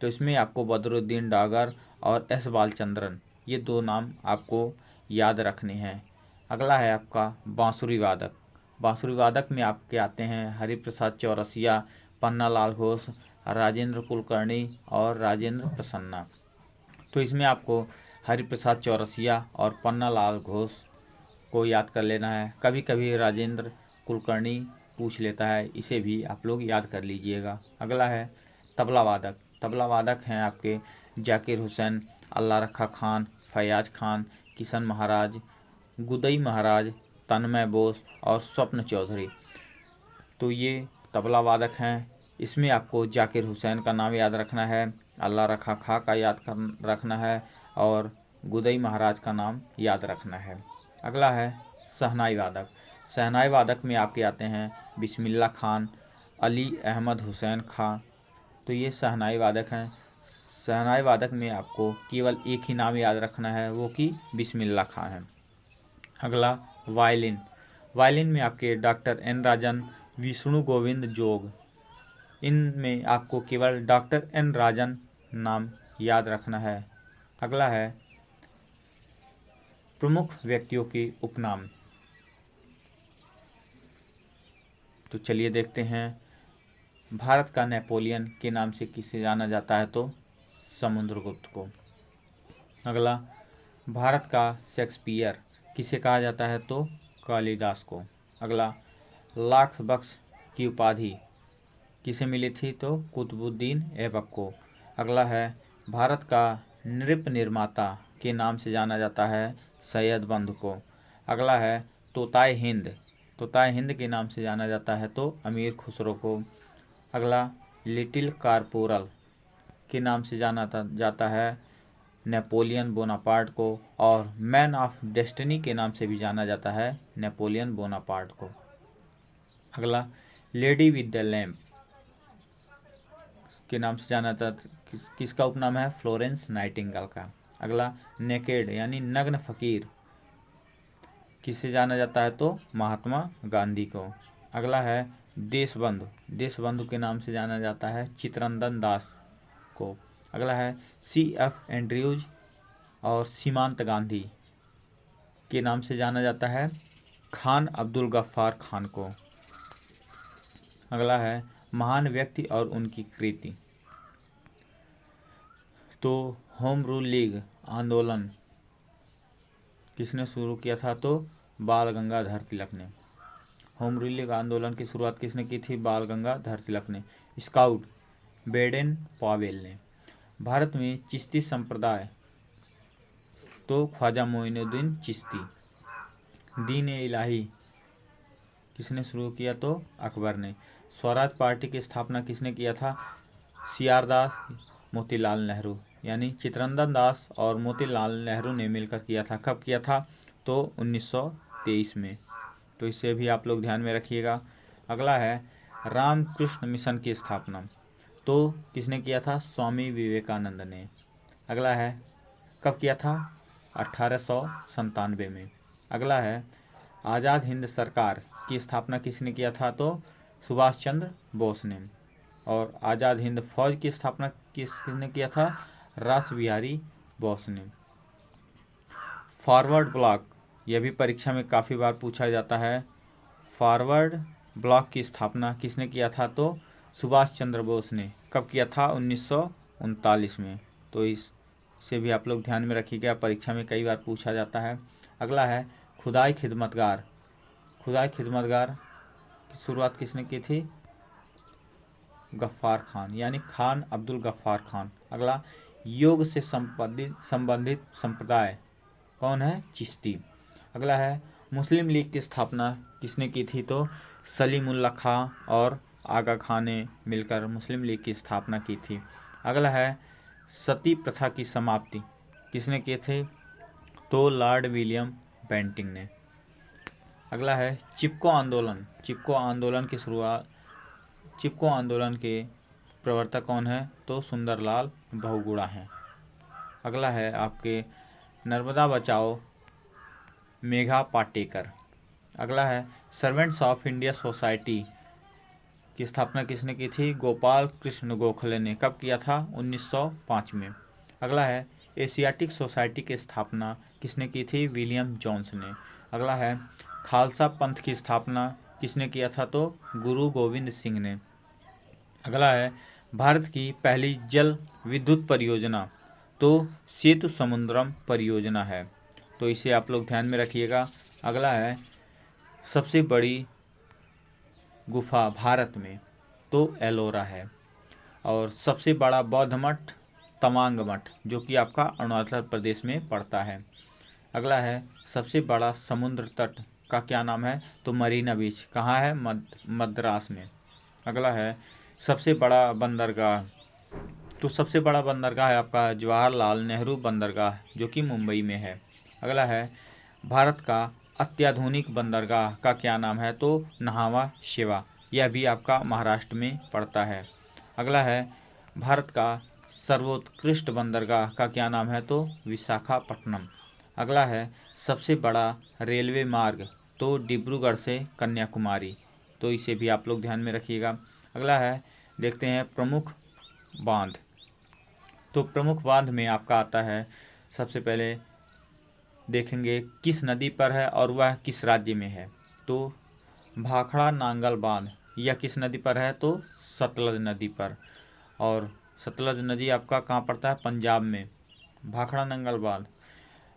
तो इसमें आपको बदरुद्दीन डागर और एस बालचंद्रन, ये 2 नाम आपको याद रखने हैं। अगला है आपका बांसुरी वादक। बांसुरी वादक में आपके आते हैं हरिप्रसाद चौरसिया, पन्नालाल घोष, राजेंद्र कुलकर्णी और राजेंद्र प्रसन्ना। तो इसमें आपको हरिप्रसाद चौरसिया और पन्नालाल घोष को याद कर लेना है। कभी कभी राजेंद्र कुलकर्णी पूछ लेता है, इसे भी आप लोग याद कर लीजिएगा। अगला है तबला वादक। तबला वादक हैं आपके जाकिर हुसैन, अल्लाह रखा खान, फयाज खान, किशन महाराज, गुदई महाराज, तन्मय बोस और स्वप्न चौधरी। तो ये तबला वादक हैं। इसमें आपको जाकिर हुसैन का नाम याद रखना है, अल्लाह रखा खां का याद रखना है और गुदई महाराज का नाम याद रखना है। अगला है शहनाई वादक। शहनाई वादक में आपके आते हैं बिस्मिल्लाह खान, अली अहमद हुसैन खां। तो ये शहनाई वादक हैं। शहनाई वादक में आपको केवल एक ही नाम याद रखना है, वो कि बिस्मिल्लाह खां है। अगला वायलिन। वायलिन में आपके डॉक्टर एन राजन, विष्णु गोविंद जोग, इनमें आपको केवल डॉक्टर एन राजन नाम याद रखना है। अगला है प्रमुख व्यक्तियों के उपनाम। तो चलिए देखते हैं। भारत का नेपोलियन के नाम से किसे जाना जाता है, तो समुद्रगुप्त को। अगला भारत का शेक्सपियर किसे कहा जाता है, तो कालिदास को। अगला लाख बख्श की उपाधि किसे मिली थी, तो कुतुबुद्दीन ऐबक को। अगला है भारत का नृप निर्माता के नाम से जाना जाता है सैयद बंधु को। अगला है तोताए हिंद, तोताए हिंद के नाम से जाना जाता है तो अमीर खुसरो को। अगला लिटिल कारपोरल के नाम से जाना जाता है नेपोलियन बोनापार्ट को। और मैन ऑफ डेस्टिनी के नाम से भी जाना जाता है नेपोलियन बोनापार्ट को। अगला लेडी विद द लैम्प के नाम से जाना जाता किसका उपनाम है, फ्लोरेंस नाइटिंगेल का। अगला नेकेड यानी नग्न फकीर किससे जाना जाता है, तो महात्मा गांधी को। अगला है देशबंधु, देशबंधु के नाम से जाना जाता है चित्तरंजन दास को। अगला है C.F. एंड्रयूज और सीमांत गांधी के नाम से जाना जाता है खान अब्दुल गफ्फार खान को। अगला है महान व्यक्ति और उनकी कृति, तो होम रूल लीग आंदोलन किसने शुरू किया था, तो बाल गंगाधर तिलक ने। होम रूलिंग आंदोलन की शुरुआत किसने की थी? बाल गंगाधर तिलक ने। स्काउट बेडेन पावेल ने। भारत में चिश्ती संप्रदाय तो ख्वाजा मोइनुद्दीन चिश्ती। दीन ए इलाही किसने शुरू किया? तो अकबर ने। स्वराज पार्टी की स्थापना किसने किया था? सीआर दास मोतीलाल नेहरू, यानी चित्तरंजन दास और मोतीलाल नेहरू ने मिलकर किया था। कब किया था? तो 1923 में। तो इसे भी आप लोग ध्यान में रखिएगा। अगला है रामकृष्ण मिशन की स्थापना, तो किसने किया था? स्वामी विवेकानंद ने। अगला है कब किया था? 1897 में। अगला है आज़ाद हिंद सरकार की स्थापना किसने किया था? तो सुभाष चंद्र बोस ने। और आज़ाद हिंद फौज की स्थापना किसने किया था? रास बिहारी बोस ने। फॉरवर्ड ब्लॉक, यह भी परीक्षा में काफ़ी बार पूछा जाता है। फॉरवर्ड ब्लॉक की स्थापना किसने किया था? तो सुभाष चंद्र बोस ने। कब किया था? 1939 में। तो इससे भी आप लोग ध्यान में रखिएगा, परीक्षा में कई बार पूछा जाता है। अगला है खुदाई खिदमतगार। खुदाई खिदमतगार की शुरुआत किसने की थी? गफ्फार खान, यानी खान अब्दुल गफ्फार खान। अगला योग से संबंधित संप्रदाय कौन है? चिश्ती। अगला है मुस्लिम लीग की स्थापना किसने की थी? तो सलीमुल्लाह खां और आगा खां ने मिलकर मुस्लिम लीग की स्थापना की थी। अगला है सती प्रथा की समाप्ति किसने की थी? तो लॉर्ड विलियम बेंटिंग ने। अगला है चिपको आंदोलन। चिपको आंदोलन की शुरुआत, चिपको आंदोलन के प्रवर्तक कौन है? तो सुंदरलाल बहुगुणा हैं। अगला है आपके नर्मदा बचाओ मेघा पाटेकर। अगला है सर्वेंट्स ऑफ इंडिया सोसाइटी की स्थापना किसने की थी? गोपाल कृष्ण गोखले ने। कब किया था? 1905 में। अगला है एशियाटिक सोसाइटी की स्थापना किसने की थी? विलियम जोन्स ने। अगला है खालसा पंथ की स्थापना किसने किया था? तो गुरु गोविंद सिंह ने। अगला है भारत की पहली जल विद्युत परियोजना तो सेतु समुद्रम परियोजना है। तो इसे आप लोग ध्यान में रखिएगा। अगला है सबसे बड़ी गुफा भारत में तो एलोरा है। और सबसे बड़ा बौद्ध मठ तवांग मठ, जो कि आपका अरुणाचल प्रदेश में पड़ता है। अगला है सबसे बड़ा समुद्र तट का क्या नाम है? तो मरीना बीच। कहाँ है? मद्रास में। अगला है सबसे बड़ा बंदरगाह, तो सबसे बड़ा बंदरगाह है आपका जवाहरलाल नेहरू बंदरगाह, जो कि मुंबई में है। अगला है भारत का अत्याधुनिक बंदरगाह का क्या नाम है? तो नाहवा शेवा, यह भी आपका महाराष्ट्र में पड़ता है। अगला है भारत का सर्वोत्कृष्ट बंदरगाह का क्या नाम है? तो विशाखापट्टनम। अगला है सबसे बड़ा रेलवे मार्ग तो डिब्रूगढ़ से कन्याकुमारी। तो इसे भी आप लोग ध्यान में रखिएगा। अगला है देखते हैं प्रमुख बांध। तो प्रमुख बांध में आपका आता है, सबसे पहले देखेंगे किस नदी पर है और वह किस राज्य में है। तो भाखड़ा नांगल बांध यह किस नदी पर है? तो सतलज नदी पर। और सतलज नदी आपका कहाँ पड़ता है? पंजाब में। भाखड़ा नांगल बांध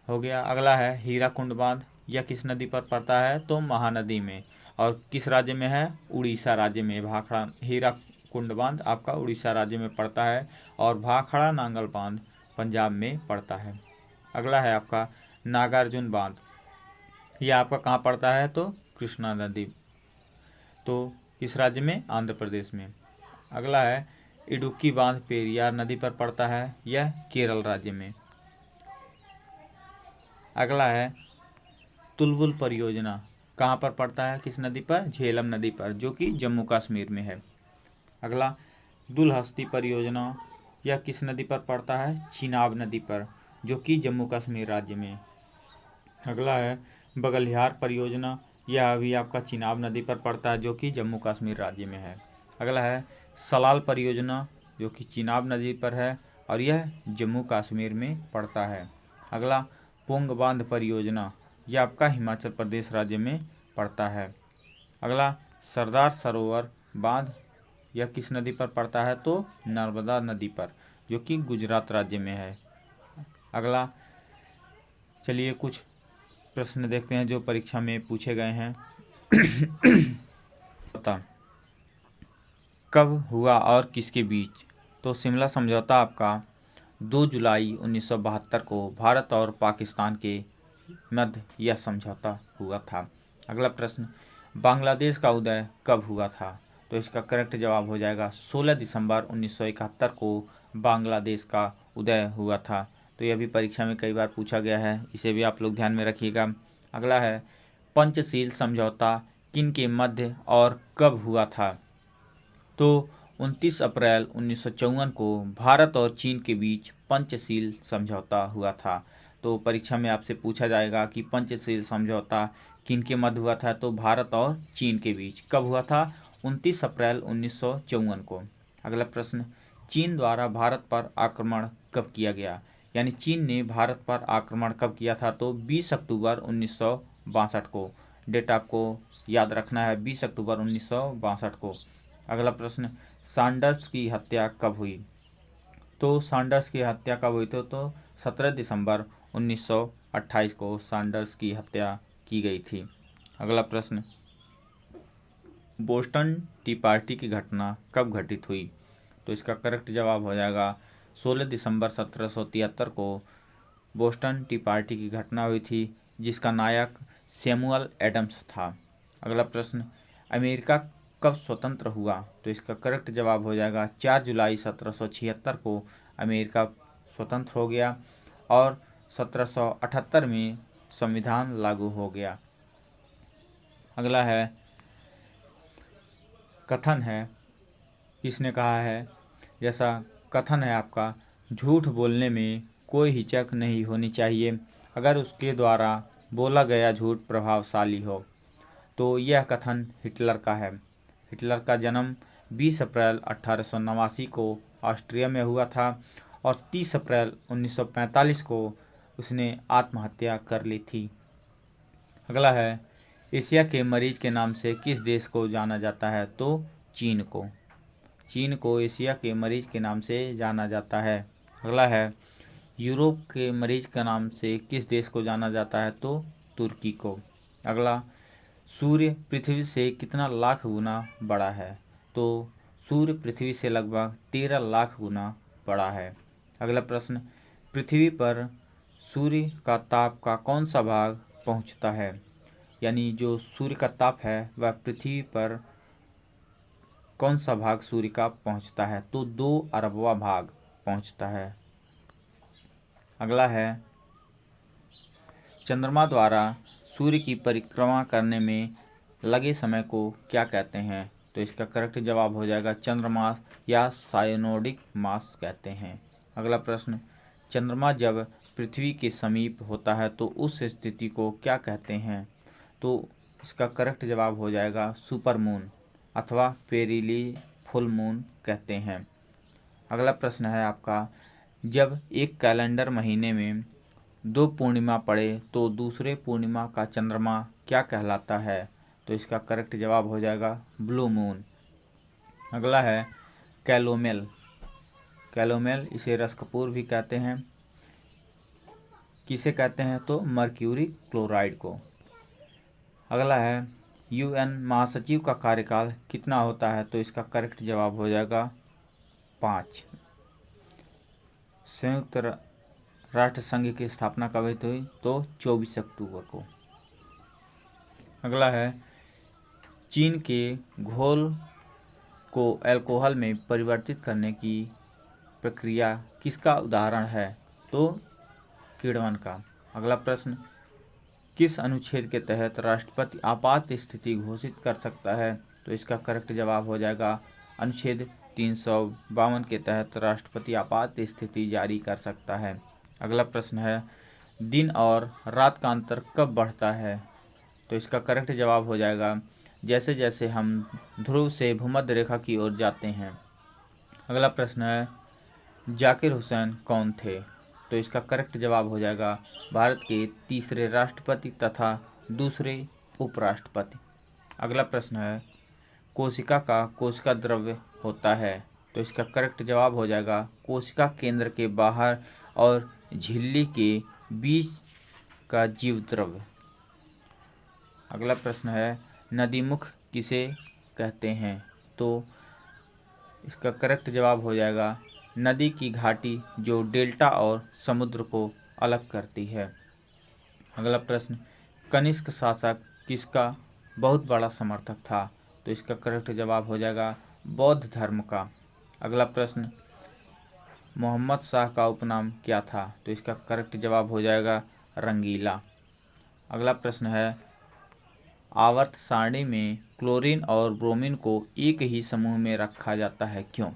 हो गया। अगला है हीराकुंड बांध, यह किस नदी पर पड़ता है? तो महानदी में। और किस राज्य में है? उड़ीसा राज्य में। भाखड़ा हीराकुंड बांध आपका उड़ीसा राज्य में पड़ता है और भाखड़ा नांगल बांध पंजाब में पड़ता है। अगला है आपका नागार्जुन बांध, यह आपका कहाँ पड़ता है? तो कृष्णा नदी, तो किस राज्य में? आंध्र प्रदेश में। अगला है इडुक्की बांध पेरियार नदी पर पड़ता है, यह केरल राज्य में। अगला है तुलबुल परियोजना कहाँ पर पड़ता है? किस नदी पर? झेलम नदी पर, जो कि जम्मू कश्मीर में है। अगला दुलहस्ती परियोजना, यह किस नदी पर पड़ता है? चिनाब नदी पर, जो कि जम्मू कश्मीर राज्य में। अगला है बगलिहार परियोजना, यह भी आपका चिनाब नदी पर पड़ता है, जो कि जम्मू कश्मीर राज्य में है। अगला है सलाल परियोजना, जो कि चिनाब नदी पर है और यह जम्मू कश्मीर में पड़ता है। अगला पोंग बांध परियोजना, यह आपका हिमाचल प्रदेश राज्य में पड़ता है। अगला सरदार सरोवर बांध, यह किस नदी पर पड़ता है? तो नर्मदा नदी पर, जो कि गुजरात राज्य में है। अगला चलिए कुछ प्रश्न देखते हैं जो परीक्षा में पूछे गए हैं। बता कब हुआ और किसके बीच? तो शिमला समझौता आपका 2 जुलाई 1972 को भारत और पाकिस्तान के मध्य यह समझौता हुआ था। अगला प्रश्न, बांग्लादेश का उदय कब हुआ था? तो इसका करेक्ट जवाब हो जाएगा 16 दिसंबर 1971 को बांग्लादेश का उदय हुआ था। तो यह भी परीक्षा में कई बार पूछा गया है, इसे भी आप लोग ध्यान में रखिएगा। अगला है, पंचशील समझौता किन के मध्य और कब हुआ था? तो 29 अप्रैल 1954 को भारत और चीन के बीच पंचशील समझौता हुआ था। तो परीक्षा में आपसे पूछा जाएगा कि पंचशील समझौता किन के मध्य हुआ था? तो भारत और चीन के बीच कब हुआ था? 29 अप्रैल 1954 को। अगला प्रश्न, चीन द्वारा भारत पर आक्रमण कब किया गया? यानी चीन ने भारत पर आक्रमण कब किया था? तो 20 अक्टूबर 1962 को। डेट आपको याद रखना है, 20 अक्टूबर 1962 को। अगला प्रश्न, सैंडर्स की हत्या कब हुई? तो सैंडर्स की हत्या कब हुई थी? तो 17 दिसंबर 1928 को सैंडर्स की हत्या की गई थी। अगला प्रश्न, बोस्टन टी पार्टी की घटना कब घटित हुई? तो इसका करेक्ट जवाब हो जाएगा 16 दिसंबर 1773 को बोस्टन टी पार्टी की घटना हुई थी, जिसका नायक सैमुअल एडम्स था। अगला प्रश्न, अमेरिका कब स्वतंत्र हुआ? तो इसका करेक्ट जवाब हो जाएगा 4 जुलाई 1776 को अमेरिका स्वतंत्र हो गया और 1778 में संविधान लागू हो गया। अगला है, कथन है, किसने कहा है? जैसा कथन है आपका, झूठ बोलने में कोई हिचक नहीं होनी चाहिए अगर उसके द्वारा बोला गया झूठ प्रभावशाली हो। तो यह कथन हिटलर का है। हिटलर का जन्म 20 अप्रैल 1889 को ऑस्ट्रिया में हुआ था और 30 अप्रैल 1945 को उसने आत्महत्या कर ली थी। अगला है, एशिया के मरीज के नाम से किस देश को जाना जाता है? तो चीन को। चीन को एशिया के मरीज के नाम से जाना जाता है। अगला है, यूरोप के मरीज के नाम से किस देश को जाना जाता है? तो तुर्की को। अगला, सूर्य पृथ्वी से कितना लाख गुना बड़ा है? तो सूर्य पृथ्वी से लगभग 13 लाख गुना बड़ा है। अगला प्रश्न, पृथ्वी पर सूर्य का ताप का कौन सा भाग पहुंचता है? यानी जो सूर्य का ताप है वह पृथ्वी पर कौन सा भाग सूर्य का पहुंचता है? तो 2 अरबवां भाग पहुंचता है। अगला है, चंद्रमा द्वारा सूर्य की परिक्रमा करने में लगे समय को क्या कहते हैं? तो इसका करेक्ट जवाब हो जाएगा चंद्रमास या साइनोडिक मास कहते हैं। अगला प्रश्न, चंद्रमा जब पृथ्वी के समीप होता है तो उस स्थिति को क्या कहते हैं? तो इसका करेक्ट जवाब हो जाएगा सुपर मून अथवा पेरिली फुल मून कहते हैं। अगला प्रश्न है आपका, जब एक कैलेंडर महीने में 2 पूर्णिमा पड़े तो दूसरे पूर्णिमा का चंद्रमा क्या कहलाता है? तो इसका करेक्ट जवाब हो जाएगा ब्लू मून। अगला है, कैलोमेल। कैलोमेल इसे रस कपूर भी कहते हैं। किसे कहते हैं? तो मर्क्यूरी क्लोराइड को। अगला है, यूएन महासचिव का कार्यकाल कितना होता है? तो इसका करेक्ट जवाब हो जाएगा 5। संयुक्त राष्ट्र संघ की स्थापना कब हुई? तो 24 अक्टूबर को। अगला है, चीन के घोल को अल्कोहल में परिवर्तित करने की प्रक्रिया किसका उदाहरण है? तो किण्वन का। अगला प्रश्न, किस अनुच्छेद के तहत राष्ट्रपति आपात स्थिति घोषित कर सकता है? तो इसका करेक्ट जवाब हो जाएगा अनुच्छेद 352 के तहत राष्ट्रपति आपात स्थिति जारी कर सकता है। अगला प्रश्न है, दिन और रात का अंतर कब बढ़ता है? तो इसका करेक्ट जवाब हो जाएगा जैसे जैसे हम ध्रुव से भूमध्य रेखा की ओर जाते हैं। अगला प्रश्न है, जाकिर हुसैन कौन थे? तो इसका करेक्ट जवाब हो जाएगा भारत के तीसरे राष्ट्रपति तथा दूसरे उपराष्ट्रपति। अगला प्रश्न है, कोशिका का कोशिका द्रव्य होता है? तो इसका करेक्ट जवाब हो जाएगा कोशिका केंद्र के बाहर और झिल्ली के बीच का जीव द्रव्य। अगला प्रश्न है नदीमुख किसे कहते हैं? तो इसका करेक्ट जवाब हो जाएगा नदी की घाटी जो डेल्टा और समुद्र को अलग करती है। अगला प्रश्न कनिष्क शासक किसका बहुत बड़ा समर्थक था? तो इसका करेक्ट जवाब हो जाएगा बौद्ध धर्म का। अगला प्रश्न मोहम्मद शाह का उपनाम क्या था? तो इसका करेक्ट जवाब हो जाएगा रंगीला। अगला प्रश्न है आवर्त सारणी में क्लोरीन और ब्रोमीन को एक ही समूह में रखा जाता है, क्यों?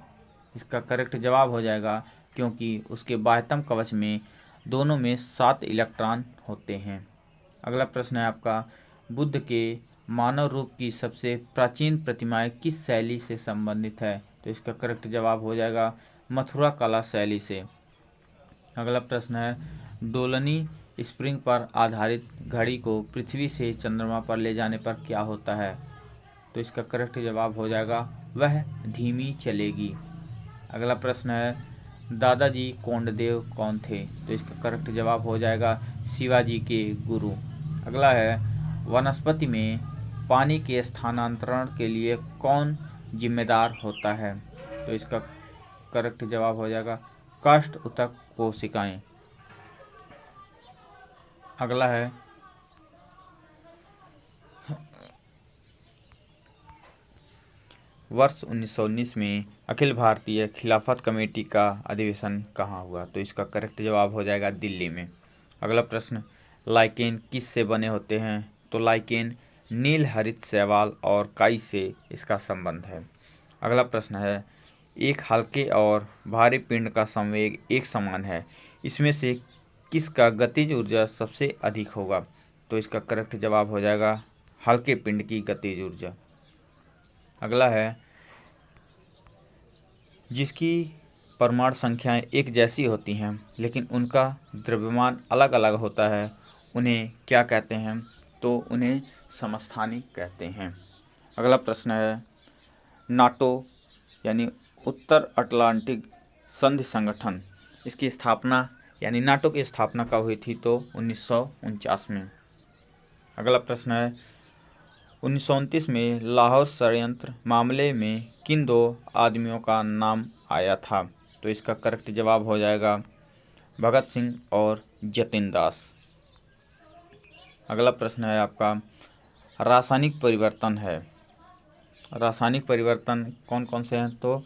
इसका करेक्ट जवाब हो जाएगा क्योंकि उसके बाह्यतम कवच में दोनों में 7 इलेक्ट्रॉन होते हैं। अगला प्रश्न है आपका बुद्ध के मानव रूप की सबसे प्राचीन प्रतिमाएं किस शैली से संबंधित है? तो इसका करेक्ट जवाब हो जाएगा मथुरा कला शैली से। अगला प्रश्न है डोलनी स्प्रिंग पर आधारित घड़ी को पृथ्वी से चंद्रमा पर ले जाने पर क्या होता है? तो इसका करेक्ट जवाब हो जाएगा वह धीमी चलेगी। अगला प्रश्न है दादाजी कोंडदेव कौन थे? तो इसका करेक्ट जवाब हो जाएगा शिवाजी के गुरु। अगला है वनस्पति में पानी के स्थानांतरण के लिए कौन जिम्मेदार होता है? तो इसका करेक्ट जवाब हो जाएगा काष्ठ ऊतक कोशिकाएं। अगला है वर्ष 1919 में अखिल भारतीय खिलाफत कमेटी का अधिवेशन कहाँ हुआ? तो इसका करेक्ट जवाब हो जाएगा दिल्ली में। अगला प्रश्न लाइकेन किस से बने होते हैं? तो लाइकेन नील हरित शैवाल और काई से इसका संबंध है। अगला प्रश्न है एक हल्के और भारी पिंड का संवेग एक समान है, इसमें से किसका गतिज ऊर्जा सबसे अधिक होगा? तो इसका करेक्ट जवाब हो जाएगा हल्के पिंड की गतिज ऊर्जा। अगला है जिसकी परमाणु संख्याएं एक जैसी होती हैं लेकिन उनका द्रव्यमान अलग अलग होता है उन्हें क्या कहते हैं? तो उन्हें समस्थानिक कहते हैं। अगला प्रश्न है नाटो यानी उत्तर अटलांटिक संधि संगठन इसकी स्थापना यानी नाटो की स्थापना कब हुई थी? तो 1949 में। अगला प्रश्न है 1929 में लाहौर षड्यंत्र मामले में किन 2 आदमियों का नाम आया था? तो इसका करेक्ट जवाब हो जाएगा भगत सिंह और जतिन दास। अगला प्रश्न है आपका रासायनिक परिवर्तन है। रासायनिक परिवर्तन कौन कौन से हैं? तो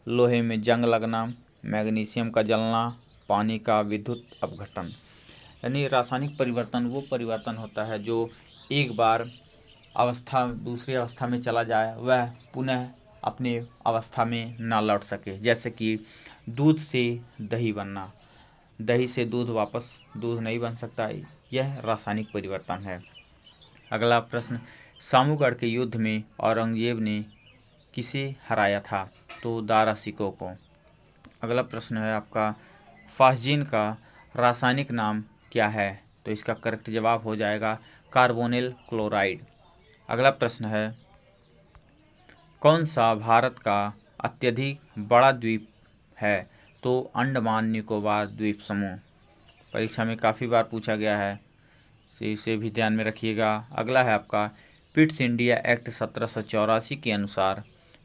लोहे में जंग लगना, मैग्नीशियम का जलना, पानी का विद्युत अपघटन। यानी रासायनिक परिवर्तन वो परिवर्तन होता है जो एक बार अवस्था दूसरी अवस्था में चला जाए वह पुनः अपने अवस्था में ना लौट सके। जैसे कि दूध से दही बनना, दही से दूध वापस दूध नहीं बन सकता, यह रासायनिक परिवर्तन है। अगला प्रश्न सामूगढ़ के युद्ध में औरंगजेब ने किसे हराया था? तो दारा सिकों को। अगला प्रश्न है आपका फास्जीन का रासायनिक नाम क्या है? तो इसका करेक्ट जवाब हो जाएगा कार्बोनिल क्लोराइड। अगला प्रश्न है कौन सा भारत का अत्यधिक बड़ा द्वीप है? तो अंडमान निकोबार द्वीप समूह। परीक्षा में काफ़ी बार पूछा गया है, इसे भी ध्यान में रखिएगा। अगला है आपका पिट्स इंडिया एक्ट 1784 के अनुसार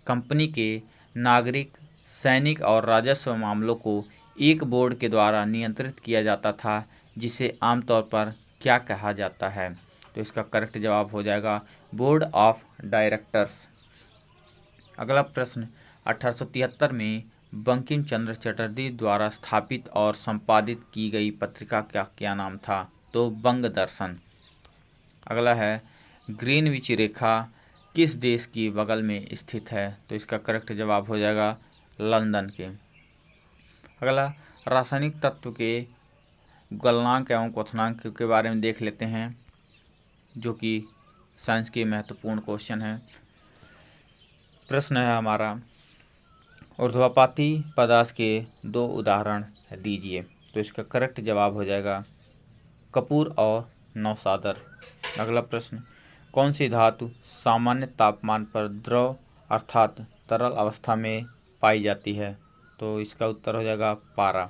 कंपनी के नागरिक, सैनिक और राजस्व मामलों को एक बोर्ड के द्वारा नियंत्रित किया जाता था जिसे आमतौर पर क्या कहा जाता है? तो इसका करेक्ट जवाब हो जाएगा बोर्ड ऑफ डायरेक्टर्स। अगला प्रश्न 1873 में बंकिम चंद्र चटर्जी द्वारा स्थापित और संपादित की गई पत्रिका का क्या नाम था? तो बंग दर्शन। अगला है ग्रीनविच रेखा किस देश की बगल में स्थित है? तो इसका करेक्ट जवाब हो जाएगा लंदन के। अगला रासायनिक तत्व के गलनांक एवं क्वथनांक के बारे में देख लेते हैं, जो कि साइंस के महत्वपूर्ण क्वेश्चन है। प्रश्न है हमारा ऊर्ध्वपाती पदार्थ के 2 उदाहरण दीजिए। तो इसका करेक्ट जवाब हो जाएगा कपूर और नौसादर। अगला प्रश्न कौन सी धातु सामान्य तापमान पर द्रव अर्थात तरल अवस्था में पाई जाती है? तो इसका उत्तर हो जाएगा पारा।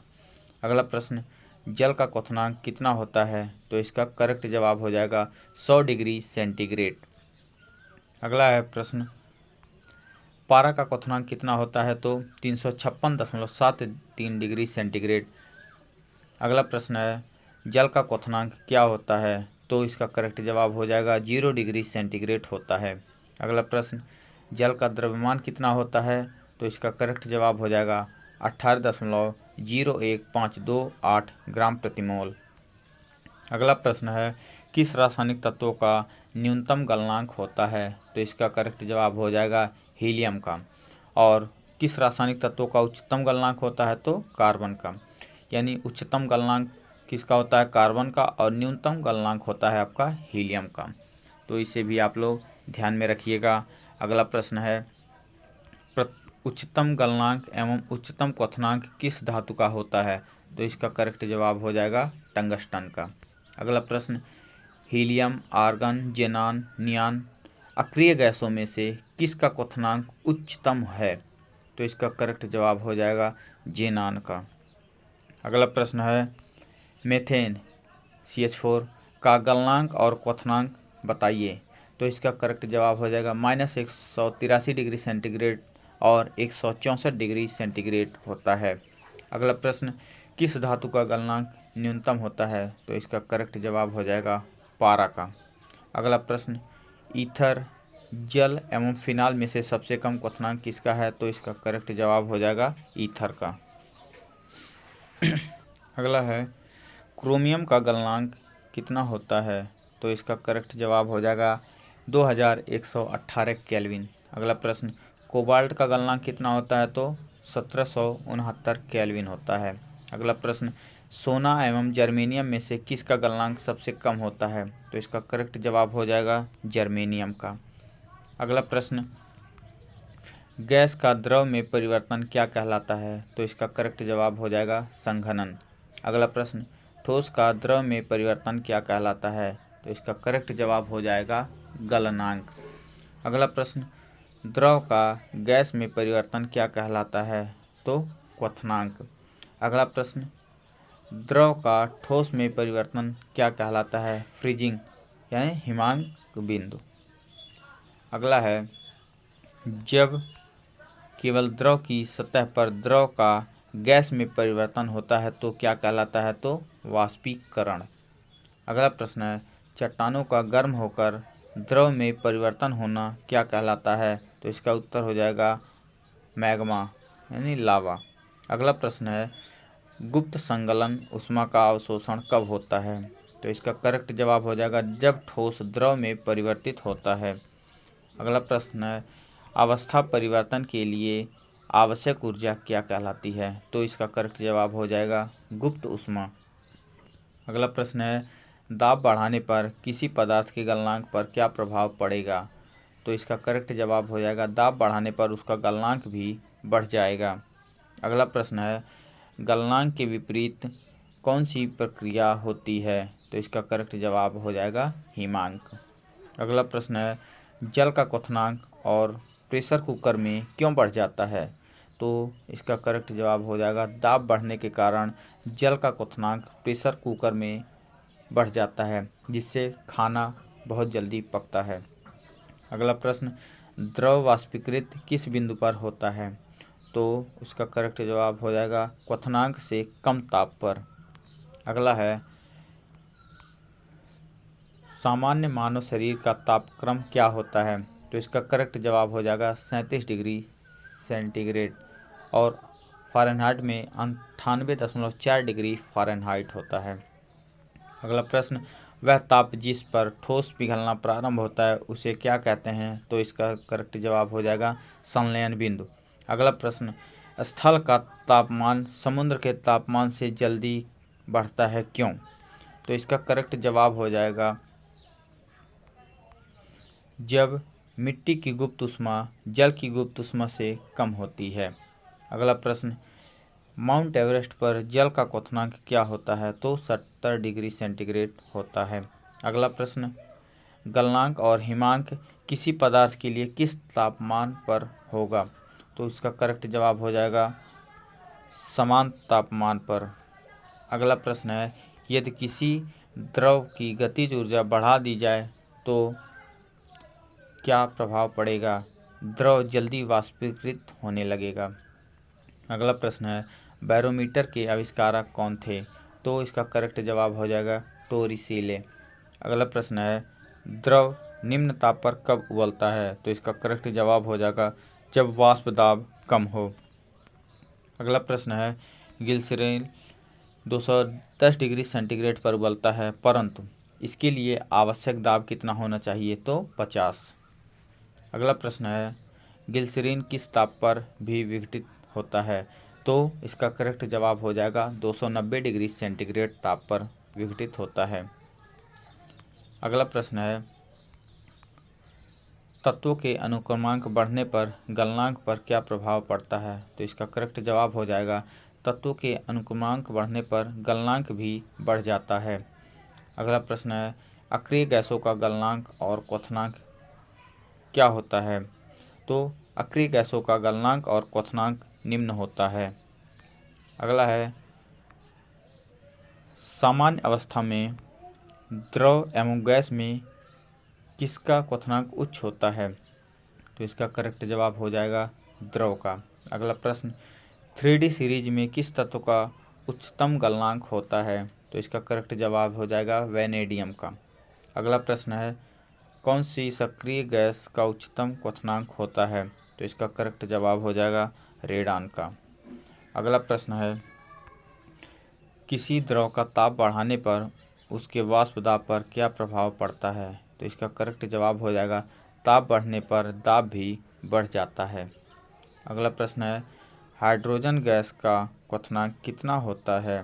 अगला प्रश्न जल का क्वथनांक कितना होता है? तो इसका करेक्ट जवाब हो जाएगा 100 डिग्री सेंटीग्रेड। अगला है प्रश्न, पारा का क्वथनांक कितना होता है? तो 356.73 डिग्री सेंटीग्रेड। अगला प्रश्न है, जल का क्वथनांक क्या होता है? तो इसका करेक्ट जवाब हो जाएगा 0 डिग्री सेंटीग्रेड होता है। अगला प्रश्न, जल का द्रव्यमान कितना होता है? तो इसका करेक्ट जवाब हो जाएगा 18.01528 ग्राम प्रति मोल। अगला प्रश्न है, किस रासायनिक तत्व का न्यूनतम गलनांक होता है? तो इसका करेक्ट जवाब हो जाएगा हीलियम का। और किस रासायनिक तत्व का उच्चतम गलनांक होता है? तो कार्बन का। यानी उच्चतम गलनांक किसका होता है? कार्बन का, और न्यूनतम गलनांक होता है आपका हीलियम का। तो इसे भी आप लोग ध्यान में रखिएगा। अगला प्रश्न है, उच्चतम गलनांक एवं उच्चतम क्वथनांक किस धातु का होता है? तो इसका करेक्ट जवाब हो जाएगा टंगस्टन का। अगला प्रश्न, हीलियम, आर्गन, जेनान, नियान अक्रिय गैसों में से किसका क्वथनांक उच्चतम है? तो इसका करेक्ट जवाब हो जाएगा जेनान का। अगला प्रश्न है, मेथेन CH4 का गलनांक और क्वथनांक बताइए। तो इसका करेक्ट जवाब हो जाएगा -183 डिग्री सेंटीग्रेड और 164 डिग्री सेंटीग्रेड होता है। अगला प्रश्न, किस धातु का गलनांक न्यूनतम होता है? तो इसका करेक्ट जवाब हो जाएगा पारा का। अगला प्रश्न, ईथर, जल एवं फिनाल में से सबसे कम क्वथनांक किसका है? तो इसका करेक्ट जवाब हो जाएगा ईथर का। अगला है, क्रोमियम का गलनांक कितना होता है? तो इसका करेक्ट जवाब हो जाएगा 2118 केल्विन। अगला प्रश्न, कोबाल्ट का गलनांक कितना होता है? तो 1769 केल्विन होता है। अगला प्रश्न, सोना एवं जर्मेनियम में से किसका गलनांक सबसे कम होता है? तो इसका करेक्ट जवाब हो जाएगा जर्मेनियम का। अगला प्रश्न, गैस का द्रव में परिवर्तन क्या कहलाता है? तो इसका करेक्ट जवाब हो जाएगा संघनन। अगला प्रश्न, ठोस का द्रव में परिवर्तन क्या कहलाता है? तो इसका करेक्ट जवाब हो जाएगा गलनांक। अगला प्रश्न, द्रव का गैस में परिवर्तन क्या कहलाता है? तो क्वथनांक। अगला प्रश्न, द्रव का ठोस में परिवर्तन क्या कहलाता है? फ्रीजिंग यानी हिमांक बिंदु। अगला है, जब केवल द्रव की सतह पर द्रव का गैस में परिवर्तन होता है तो क्या कहलाता है? तो वाष्पीकरण। अगला प्रश्न है, चट्टानों का गर्म होकर द्रव में परिवर्तन होना क्या कहलाता है? तो इसका उत्तर हो जाएगा मैग्मा यानी लावा। अगला प्रश्न है, गुप्त संगलन ऊष्मा का अवशोषण कब होता है? तो इसका करेक्ट जवाब हो जाएगा जब ठोस द्रव में परिवर्तित होता है। अगला प्रश्न है, अवस्था परिवर्तन के लिए आवश्यक ऊर्जा क्या कहलाती है? तो इसका करेक्ट जवाब हो जाएगा गुप्त ऊष्मा। अगला प्रश्न है, दाब बढ़ाने पर किसी पदार्थ के गलनांक पर क्या प्रभाव पड़ेगा? तो इसका करेक्ट जवाब हो जाएगा दाब बढ़ाने पर उसका गलनांक भी बढ़ जाएगा। अगला प्रश्न है, गलनांक के विपरीत कौन सी प्रक्रिया होती है? तो इसका करेक्ट जवाब हो जाएगा हिमांक। अगला प्रश्न है, जल का क्वथनांक और प्रेशर कुकर में क्यों बढ़ जाता है? तो इसका करेक्ट जवाब हो जाएगा दाब बढ़ने के कारण जल का क्वथनांक प्रेशर कुकर में बढ़ जाता है, जिससे खाना बहुत जल्दी पकता है। अगला प्रश्न, द्रव वाष्पीकृत किस बिंदु पर होता है? तो उसका करेक्ट जवाब हो जाएगा क्वथनांक से कम ताप पर। अगला है, सामान्य मानव शरीर का तापक्रम क्या होता है? तो इसका करेक्ट जवाब हो जाएगा 37 डिग्री सेंटीग्रेड और फ़ारेनहाइट में 98.4 डिग्री फ़ारेनहाइट होता है। अगला प्रश्न, वह ताप जिस पर ठोस पिघलना प्रारंभ होता है उसे क्या कहते हैं? तो इसका करेक्ट जवाब हो जाएगा संलयन बिंदु। अगला प्रश्न, स्थल का तापमान समुद्र के तापमान से जल्दी बढ़ता है क्यों? तो इसका करेक्ट जवाब हो जाएगा जब मिट्टी की गुप्त ऊष्मा जल की गुप्त ऊष्मा से कम होती है। अगला प्रश्न, माउंट एवरेस्ट पर जल का क्वथनांक क्या होता है? तो 70 डिग्री सेंटीग्रेड होता है। अगला प्रश्न, गलनांक और हिमांक किसी पदार्थ के लिए किस तापमान पर होगा? तो इसका करेक्ट जवाब हो जाएगा समान तापमान पर। अगला प्रश्न है, यदि किसी द्रव की गतिज ऊर्जा बढ़ा दी जाए तो क्या प्रभाव पड़ेगा? द्रव जल्दी वाष्पीकृत होने लगेगा। अगला प्रश्न है, बैरोमीटर के आविष्कारक कौन थे? तो इसका करेक्ट जवाब हो जाएगा टोरिसेले। अगला प्रश्न है, द्रव निम्न ताप पर कब उबलता है? तो इसका करेक्ट जवाब हो जाएगा जब वाष्प दाब कम हो। अगला प्रश्न है, ग्लिसरीन 210 डिग्री सेंटीग्रेड पर उबलता है, परंतु इसके लिए आवश्यक दाब कितना होना चाहिए? तो 50। अगला प्रश्न है, ग्लिसरीन किस ताप पर भी विघटित होता है? तो इसका करेक्ट जवाब हो जाएगा 290 डिग्री सेंटीग्रेड ताप पर विघटित होता है। अगला प्रश्न है, तत्वों के अनुक्रमांक बढ़ने पर गलनांक पर क्या प्रभाव पड़ता है? तो इसका करेक्ट जवाब हो जाएगा तत्वों के अनुक्रमांक बढ़ने पर गलनांक भी बढ़ जाता है। अगला प्रश्न है, अक्रिय गैसों का गलनांक और क्वथनांक क्या होता है? तो अक्रिय गैसों का गलनांक और क्वथनांक निम्न होता है। अगला है, सामान्य अवस्था में द्रव एवं गैस में किसका क्वथनांक उच्च होता है? तो इसका करेक्ट जवाब हो जाएगा द्रव का। अगला प्रश्न, 3D सीरीज में किस तत्व का उच्चतम गलनांक होता है? तो इसका करेक्ट जवाब हो जाएगा वैनेडियम का। अगला प्रश्न है, कौन सी सक्रिय गैस का उच्चतम क्वथनांक होता है? तो इसका करेक्ट जवाब हो जाएगा रेडान का। अगला प्रश्न है, किसी द्रव का ताप बढ़ाने पर उसके वाष्प दाब पर क्या प्रभाव पड़ता है? तो इसका करेक्ट जवाब हो जाएगा ताप बढ़ने पर दाब भी बढ़ जाता है। अगला प्रश्न है, हाइड्रोजन गैस का क्वथनांक कितना होता है?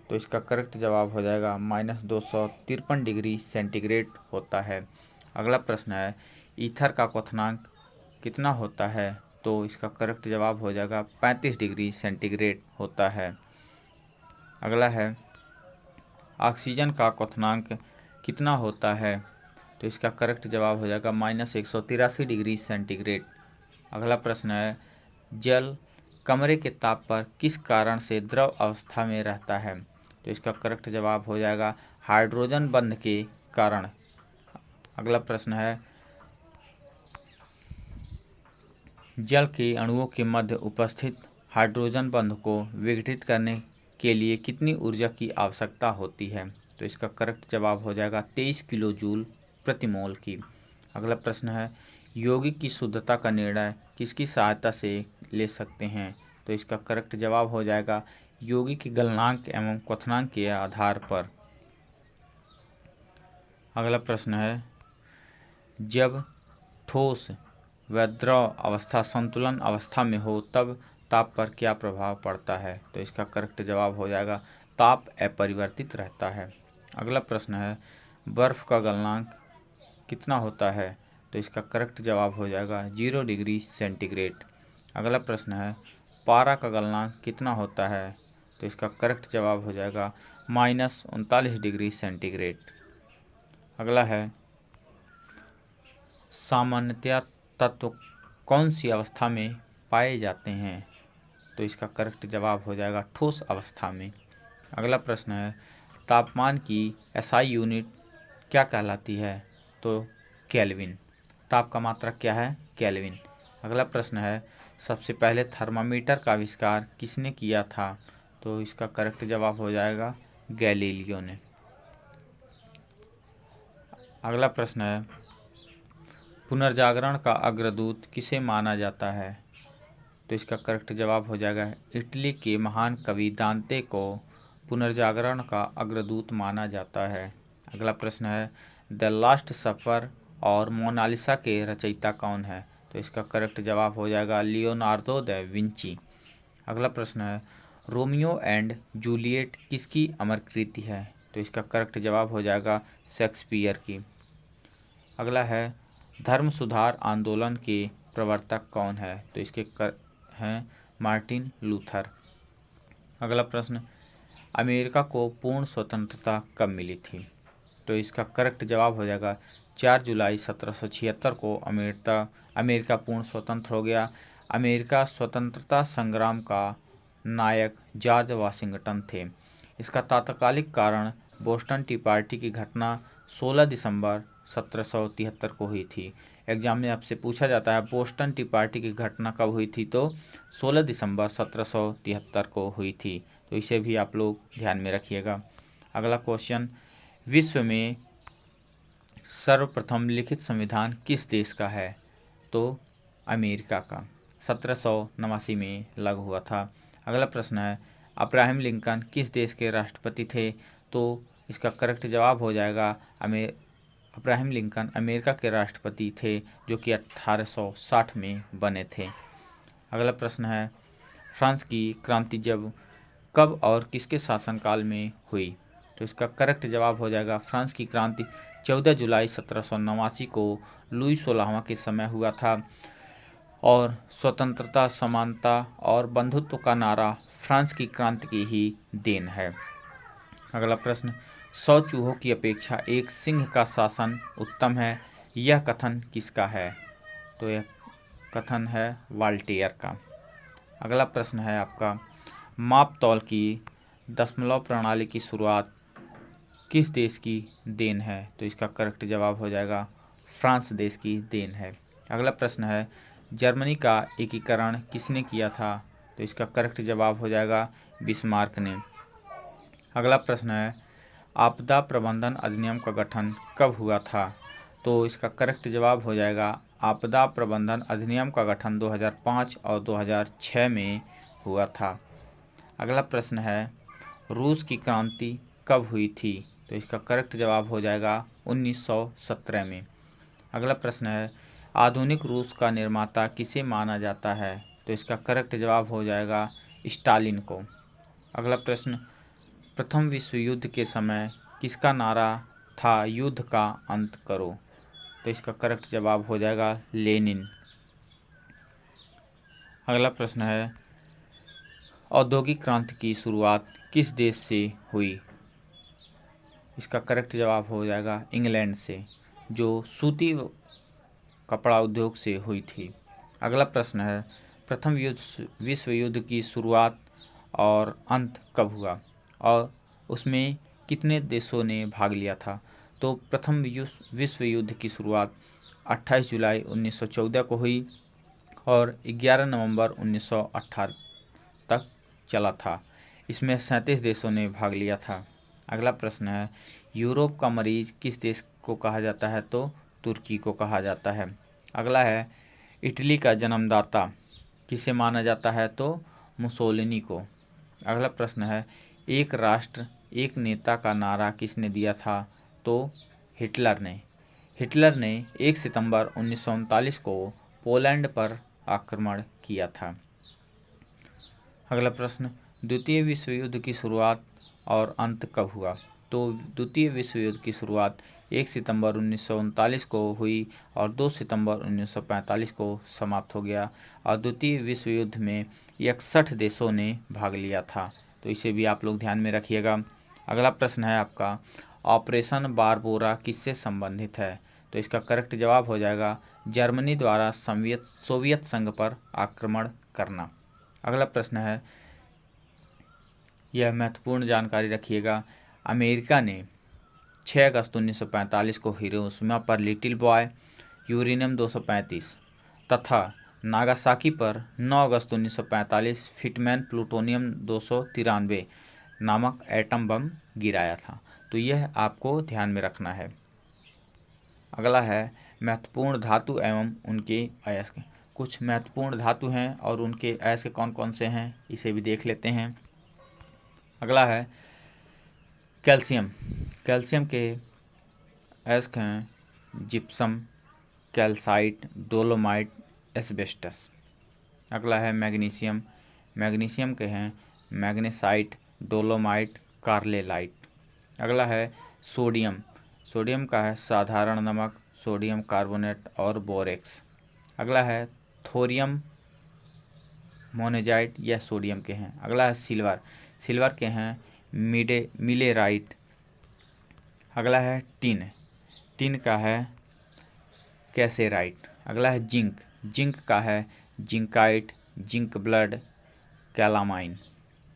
तो इसका करेक्ट जवाब हो जाएगा -253 डिग्री सेंटीग्रेड होता है। अगला प्रश्न है, ईथर का क्वथनांक कितना होता है? तो इसका करेक्ट जवाब हो जाएगा 35 डिग्री सेंटीग्रेड होता है। अगला है, ऑक्सीजन का क्वथनांक कितना होता है? तो इसका करेक्ट जवाब हो जाएगा -183 डिग्री सेंटीग्रेड। अगला प्रश्न है, जल कमरे के ताप पर किस कारण से द्रव अवस्था में रहता है? तो इसका करेक्ट जवाब हो जाएगा हाइड्रोजन बंध के कारण। अगला प्रश्न है, जल के अणुओं के मध्य उपस्थित हाइड्रोजन बंध को विघटित करने के लिए कितनी ऊर्जा की आवश्यकता होती है? तो इसका करेक्ट जवाब हो जाएगा 23 किलो जूल प्रति मोल की। अगला प्रश्न है, यौगिक की शुद्धता का निर्णय किसकी सहायता से ले सकते हैं? तो इसका करेक्ट जवाब हो जाएगा यौगिक के गलनांक एवं क्वथनांक के आधार पर। अगला प्रश्न है, जब ठोस व द्रव अवस्था संतुलन अवस्था में हो तब ताप पर क्या प्रभाव पड़ता है? तो इसका करेक्ट जवाब हो जाएगा ताप अपरिवर्तित रहता है। अगला प्रश्न है, बर्फ का गलनांक कितना होता है? तो इसका करेक्ट जवाब हो जाएगा 0 डिग्री सेंटीग्रेड। अगला प्रश्न है, पारा का गलनांक कितना होता है? तो इसका करेक्ट जवाब हो जाएगा -39 डिग्री सेंटीग्रेड। अगला है, सामान्यतया तत्व कौन सी अवस्था में पाए जाते हैं? तो इसका करेक्ट जवाब हो जाएगा ठोस अवस्था में। अगला प्रश्न है, तापमान की SI यूनिट क्या कहलाती है? तो केल्विन। ताप का मात्रक क्या है? केल्विन। अगला प्रश्न है, सबसे पहले थर्मामीटर का आविष्कार किसने किया था? तो इसका करेक्ट जवाब हो जाएगा गैलीलियो ने। अगला प्रश्न है, पुनर्जागरण का अग्रदूत किसे माना जाता है? तो इसका करेक्ट जवाब हो जाएगा इटली के महान कवि दांते को पुनर्जागरण का अग्रदूत माना जाता है। अगला प्रश्न है, द लास्ट सफर और मोनालिसा के रचयिता कौन है? तो इसका करेक्ट जवाब हो जाएगा लियोनार्दो दा विंची। अगला प्रश्न है, रोमियो एंड जूलियट किसकी अमर कृति है? तो इसका करेक्ट जवाब हो जाएगा शेक्सपियर की। अगला है, धर्म सुधार आंदोलन के प्रवर्तक कौन है? तो इसके हैं मार्टिन लूथर। अगला प्रश्न, अमेरिका को पूर्ण स्वतंत्रता कब मिली थी? तो इसका करेक्ट जवाब हो जाएगा 4 जुलाई 1776 को अमेरिका पूर्ण स्वतंत्र हो गया। अमेरिका स्वतंत्रता संग्राम का नायक जॉर्ज वाशिंगटन थे। इसका तात्कालिक कारण बोस्टन टी पार्टी की घटना 16 दिसंबर 1773 को हुई थी। एग्जाम में आपसे पूछा जाता है बोस्टन टी पार्टी की घटना कब हुई थी, तो 16 दिसंबर 1773 को हुई थी। तो इसे भी आप लोग ध्यान में रखिएगा। अगला क्वेश्चन, विश्व में सर्वप्रथम लिखित संविधान किस देश का है? तो अमेरिका का 1789 में लागू हुआ था। अगला प्रश्न है, अब्राहम लिंकन किस देश के राष्ट्रपति थे? तो इसका करेक्ट जवाब हो जाएगा अब्राहम लिंकन अमेरिका के राष्ट्रपति थे, जो कि 1860 में बने थे। अगला प्रश्न है, फ्रांस की क्रांति कब और किसके शासनकाल में हुई? तो इसका करेक्ट जवाब हो जाएगा फ्रांस की क्रांति 14 जुलाई 1789 को लुई 16वां के समय हुआ था और स्वतंत्रता, समानता और बंधुत्व का नारा फ्रांस की क्रांति की ही देन है। अगला प्रश्न, 100 चूहों की अपेक्षा एक सिंह का शासन उत्तम है, यह कथन किसका है? तो यह कथन है वाल्टेयर का। अगला प्रश्न है आपका, माप तौल की दशमलव प्रणाली की शुरुआत किस देश की देन है? तो इसका करेक्ट जवाब हो जाएगा फ्रांस देश की देन है। अगला प्रश्न है, जर्मनी का एकीकरण किसने किया था? तो इसका करेक्ट जवाब हो जाएगा बिस्मार्क ने। अगला प्रश्न है, आपदा प्रबंधन अधिनियम का गठन कब हुआ था? तो इसका करेक्ट जवाब हो जाएगा आपदा प्रबंधन अधिनियम का गठन 2005 और 2006 में हुआ था। अगला प्रश्न है, रूस की क्रांति कब हुई थी? तो इसका करेक्ट जवाब हो जाएगा 1917 में। अगला प्रश्न है, आधुनिक रूस का निर्माता किसे माना जाता है? तो इसका करेक्ट जवाब हो जाएगा स्टालिन को। अगला प्रश्न, प्रथम विश्व युद्ध के समय किसका नारा था युद्ध का अंत करो? तो इसका करेक्ट जवाब हो जाएगा लेनिन। अगला प्रश्न है, औद्योगिक क्रांति की शुरुआत किस देश से हुई? इसका करेक्ट जवाब हो जाएगा इंग्लैंड से, जो सूती कपड़ा उद्योग से हुई थी। अगला प्रश्न है, प्रथम विश्व युद्ध की शुरुआत और अंत कब हुआ और उसमें कितने देशों ने भाग लिया था? तो प्रथम विश्व युद्ध की शुरुआत 28 जुलाई 1914 को हुई और 11 नवंबर 1918 तक चला था। इसमें 37 देशों ने भाग लिया था। अगला प्रश्न है, यूरोप का मरीज किस देश को कहा जाता है? तो तुर्की को कहा जाता है। अगला है, इटली का जन्मदाता किसे माना जाता है? तो मुसोलिनी को। अगला प्रश्न है, एक राष्ट्र एक नेता का नारा किसने दिया था? तो हिटलर ने। हिटलर ने 1 सितंबर 1939 को पोलैंड पर आक्रमण किया था। अगला प्रश्न, द्वितीय विश्व युद्ध की शुरुआत और अंत कब हुआ? तो द्वितीय विश्व युद्ध की शुरुआत 1 सितंबर 1939 को हुई और 2 सितंबर 1945 को समाप्त हो गया और द्वितीय विश्व युद्ध में 61 देशों ने भाग लिया था। तो इसे भी आप लोग ध्यान में रखिएगा। अगला प्रश्न है आपका, ऑपरेशन बारबोरा किससे संबंधित है? तो इसका करेक्ट जवाब हो जाएगा जर्मनी द्वारा सोवियत संघ पर आक्रमण करना। अगला प्रश्न है, यह महत्वपूर्ण जानकारी रखिएगा, अमेरिका ने 6 अगस्त 1945 को हिरोशिमा पर लिटिल बॉय यूरेनियम 235 तथा नागासाकी पर 9 अगस्त 1945 फिटमैन प्लूटोनियम 293 नामक एटम बम गिराया था। तो यह आपको ध्यान में रखना है। अगला है, महत्वपूर्ण धातु एवं उनके अयस्क। कुछ महत्वपूर्ण धातु हैं और उनके अयस्क कौन कौन से हैं, इसे भी देख लेते हैं। अगला है कैल्शियम। कैल्शियम के अयस्क हैं जिप्सम, कैल्साइट, डोलोमाइट, एस्बेस्टस। अगला है मैग्नीशियम। मैग्नीशियम के हैं मैग्नेसाइट, डोलोमाइट, कार्लेलाइट। अगला है सोडियम। सोडियम का है साधारण नमक, सोडियम कार्बोनेट और बोरेक्स। अगला है थोरियम मोनेजाइट, यह सोडियम के हैं। अगला है सिल्वर। सिल्वर के हैं मिलेराइट। अगला है टिन। टिन का है कैसेराइट। अगला है जिंक। जिंक का है जिंकाइट, जिंक ब्लड, कैलामाइन।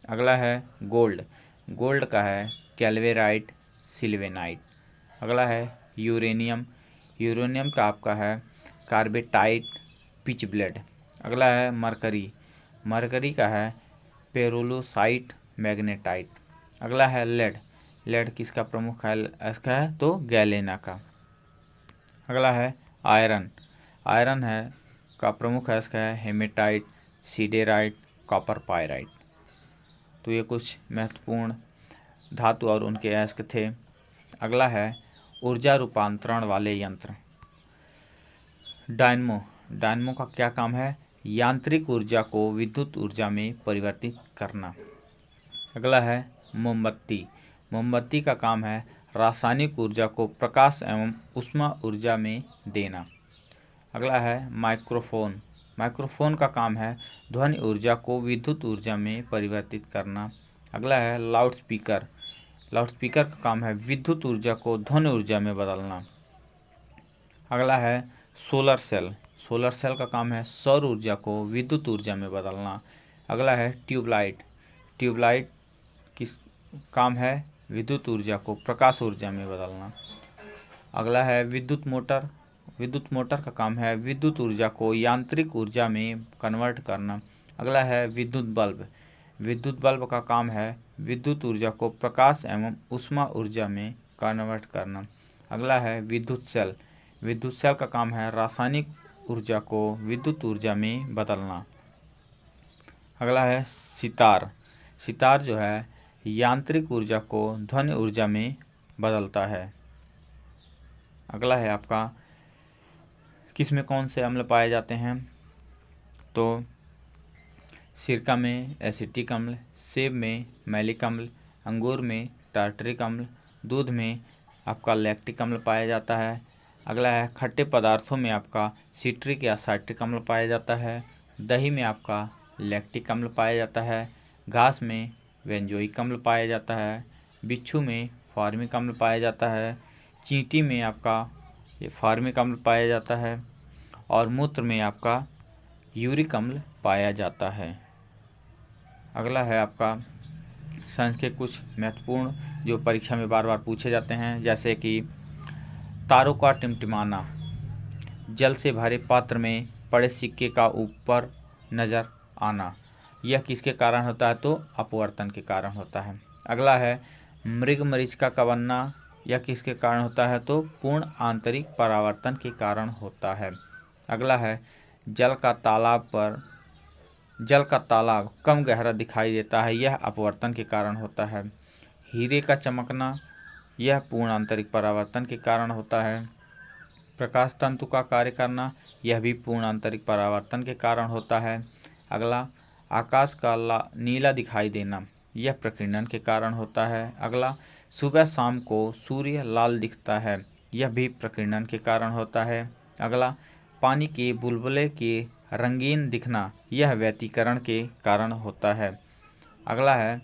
अगला है गोल्ड। गोल्ड का है कैल्वेराइट सिल्वेनाइट। अगला है यूरेनियम, यूरेनियम का आपका है कार्बेटाइट पिच ब्लेड। अगला है मरकरी, मरकरी का है पेरोलोसाइट मैग्नेटाइट। अगला है लेड, लेड किसका प्रमुख है इसका है तो गैलेना का। अगला है आयरन, आयरन है का प्रमुख है इसका है हेमेटाइट, सीडेराइट, कॉपर पायराइट। तो ये कुछ महत्वपूर्ण धातु और उनके अयस्क थे। अगला है ऊर्जा रूपांतरण वाले यंत्र। डायनमो, डायनमो का क्या काम है? यांत्रिक ऊर्जा को विद्युत ऊर्जा में परिवर्तित करना। अगला है मोमबत्ती, मोमबत्ती का काम है रासायनिक ऊर्जा को प्रकाश एवं ऊष्मा ऊर्जा में देना। अगला है माइक्रोफोन, माइक्रोफोन का काम है ध्वनि ऊर्जा को विद्युत ऊर्जा में परिवर्तित करना। अगला है लाउड स्पीकर, लाउड स्पीकर का काम है विद्युत ऊर्जा को ध्वनि ऊर्जा में बदलना। अगला है सोलर सेल, सोलर सेल का काम है सौर ऊर्जा को विद्युत ऊर्जा में बदलना। अगला है ट्यूबलाइट, ट्यूबलाइट किस काम है विद्युत ऊर्जा को प्रकाश ऊर्जा में बदलना। अगला है विद्युत मोटर, विद्युत मोटर का काम है विद्युत ऊर्जा को यांत्रिक ऊर्जा में कन्वर्ट करना। अगला है विद्युत बल्ब, विद्युत बल्ब का काम है विद्युत ऊर्जा को प्रकाश एवं ऊष्मा ऊर्जा में कन्वर्ट करना। अगला है विद्युत सेल, विद्युत सेल का काम है रासायनिक ऊर्जा को विद्युत ऊर्जा में बदलना। अगला है सितार, सितार जो है यांत्रिक ऊर्जा को ध्वनि ऊर्जा में बदलता है। अगला है आपका किस में कौन से अम्ल पाए जाते हैं? तो सिरका में एसिटिक अम्ल, सेब में मैलिक अम्ल, अंगूर में टार्टरिक अम्ल, दूध में आपका लैक्टिक अम्ल पाया जाता है। अगला है खट्टे पदार्थों में आपका सिट्रिक या साइट्रिक अम्ल पाया जाता है। दही में आपका लैक्टिक अम्ल पाया जाता है। घास में बेंजोइक अम्ल पाया जाता है। बिच्छू में फार्मिक अम्ल पाया जाता है। चींटी में आपका ये फार्मिक अम्ल पाया जाता है और मूत्र में आपका यूरिक अम्ल पाया जाता है। अगला है आपका साइंस के कुछ महत्वपूर्ण जो परीक्षा में बार बार पूछे जाते हैं, जैसे कि तारों का टिमटिमाना, जल से भरे पात्र में पड़े सिक्के का ऊपर नज़र आना, यह किसके कारण होता है? तो अपवर्तन के कारण होता है। अगला है मृग मरीचिका का बनना, यह किसके कारण होता है? तो पूर्ण आंतरिक परावर्तन के कारण होता है। अगला है जल का तालाब कम गहरा दिखाई देता है, यह अपवर्तन के कारण होता है। हीरे का चमकना, यह पूर्ण आंतरिक परावर्तन के कारण होता है। प्रकाश तंतु का कार्य करना, यह भी पूर्ण आंतरिक परावर्तन के कारण होता है। अगला आकाश का नीला दिखाई देना, यह प्रकीर्णन के कारण होता है। अगला सुबह शाम को सूर्य लाल दिखता है, यह भी प्रकीर्णन के कारण होता है। अगला पानी के बुलबुले के रंगीन दिखना, यह व्यतिकरण के कारण होता है। अगला है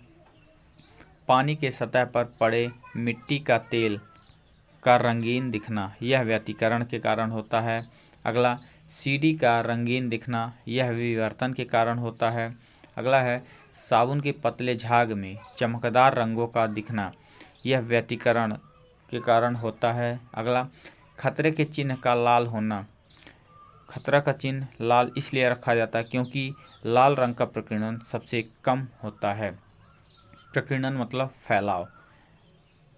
पानी के सतह पर पड़े मिट्टी का तेल का रंगीन दिखना, यह व्यतिकरण के कारण होता है। अगला सीढ़ी का रंगीन दिखना, यह विवर्तन के कारण होता है। अगला है साबुन के पतले झाग में चमकदार रंगों का दिखना, यह व्यतिकरण के कारण होता है। अगला खतरे के चिन्ह का लाल होना, खतरा का चिन्ह लाल इसलिए रखा जाता है क्योंकि लाल रंग का प्रकीर्णन सबसे कम होता है। प्रकीर्णन मतलब फैलाव।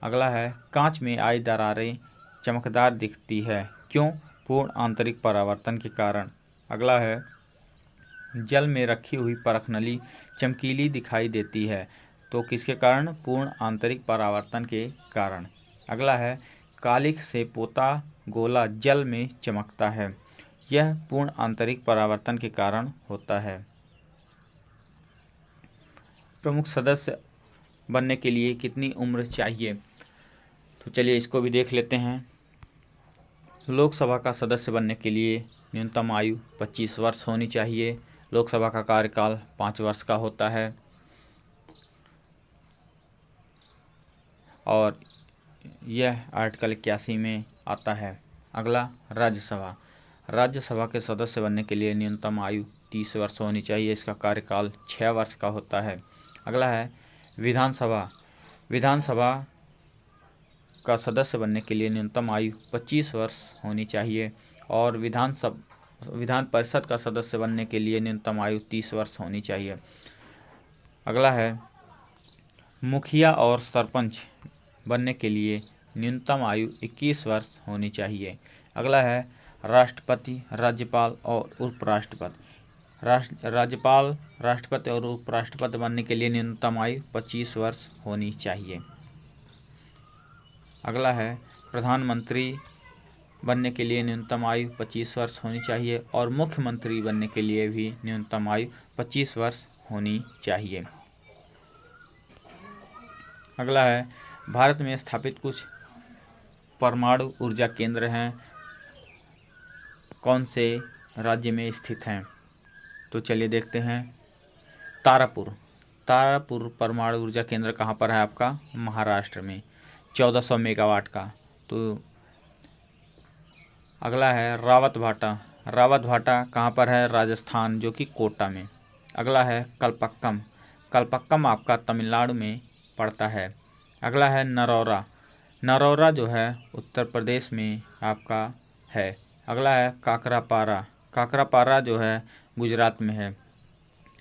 अगला है कांच में आई दरारें चमकदार दिखती है, क्यों? पूर्ण आंतरिक परावर्तन के कारण। अगला है जल में रखी हुई परखनली चमकीली दिखाई देती है, तो किसके कारण? पूर्ण आंतरिक परावर्तन के कारण। अगला है कालिख से पोता गोला जल में चमकता है, यह पूर्ण आंतरिक परावर्तन के कारण होता है। प्रमुख सदस्य बनने के लिए कितनी उम्र चाहिए? तो चलिए इसको भी देख लेते हैं। लोकसभा का सदस्य बनने के लिए न्यूनतम आयु 25 वर्ष होनी चाहिए। लोकसभा का कार्यकाल 5 वर्ष का होता है और यह आर्टिकल 81 में आता है। अगला राज्यसभा, राज्यसभा के सदस्य बनने के लिए न्यूनतम आयु 30 वर्ष होनी चाहिए, इसका कार्यकाल 6 वर्ष का होता है। अगला है विधानसभा, विधानसभा का सदस्य बनने के लिए न्यूनतम आयु 25 वर्ष होनी चाहिए और विधान परिषद का सदस्य बनने के लिए न्यूनतम आयु 30 वर्ष होनी चाहिए। अगला है मुखिया और सरपंच बनने के लिए न्यूनतम आयु 21 वर्ष होनी चाहिए। अगला है राष्ट्रपति, राज्यपाल और उपराष्ट्रपति। राज्यपाल, राष्ट्रपति और उपराष्ट्रपति बनने के लिए न्यूनतम आयु 25 वर्ष होनी चाहिए। अगला है प्रधानमंत्री बनने के लिए न्यूनतम आयु 25 वर्ष होनी चाहिए और मुख्यमंत्री बनने के लिए भी न्यूनतम आयु 25 वर्ष होनी चाहिए। अगला है भारत में स्थापित कुछ परमाणु ऊर्जा केंद्र हैं, कौन से राज्य में स्थित हैं? तो चलिए देखते हैं। तारापुर परमाणु ऊर्जा केंद्र कहाँ पर है? आपका महाराष्ट्र में, 1400 मेगावाट का। तो अगला है रावत भाटा कहाँ पर है? राजस्थान, जो कि कोटा में। अगला है कलपक्कम आपका तमिलनाडु में पड़ता है। अगला है नरौरा जो है उत्तर प्रदेश में आपका है। अगला है काकरापारा जो है गुजरात में है।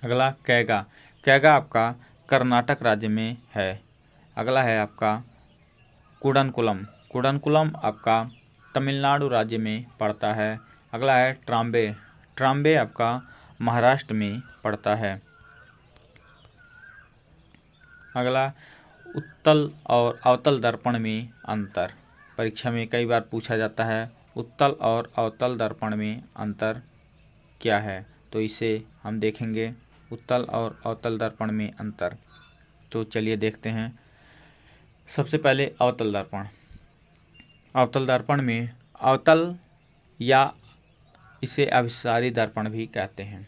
अगला कैगा आपका कर्नाटक राज्य में है। अगला है आपका कुडनकुलम आपका तमिलनाडु राज्य में पड़ता है। अगला है ट्राम्बे आपका महाराष्ट्र में पड़ता है। अगला उत्तल और अवतल दर्पण में अंतर, परीक्षा में कई बार पूछा जाता है। उत्तल और अवतल दर्पण में अंतर क्या है? तो इसे हम देखेंगे, उत्तल और अवतल दर्पण में अंतर। तो चलिए देखते हैं। सबसे पहले अवतल दर्पण में अवतल या इसे अभिसारी दर्पण भी कहते हैं।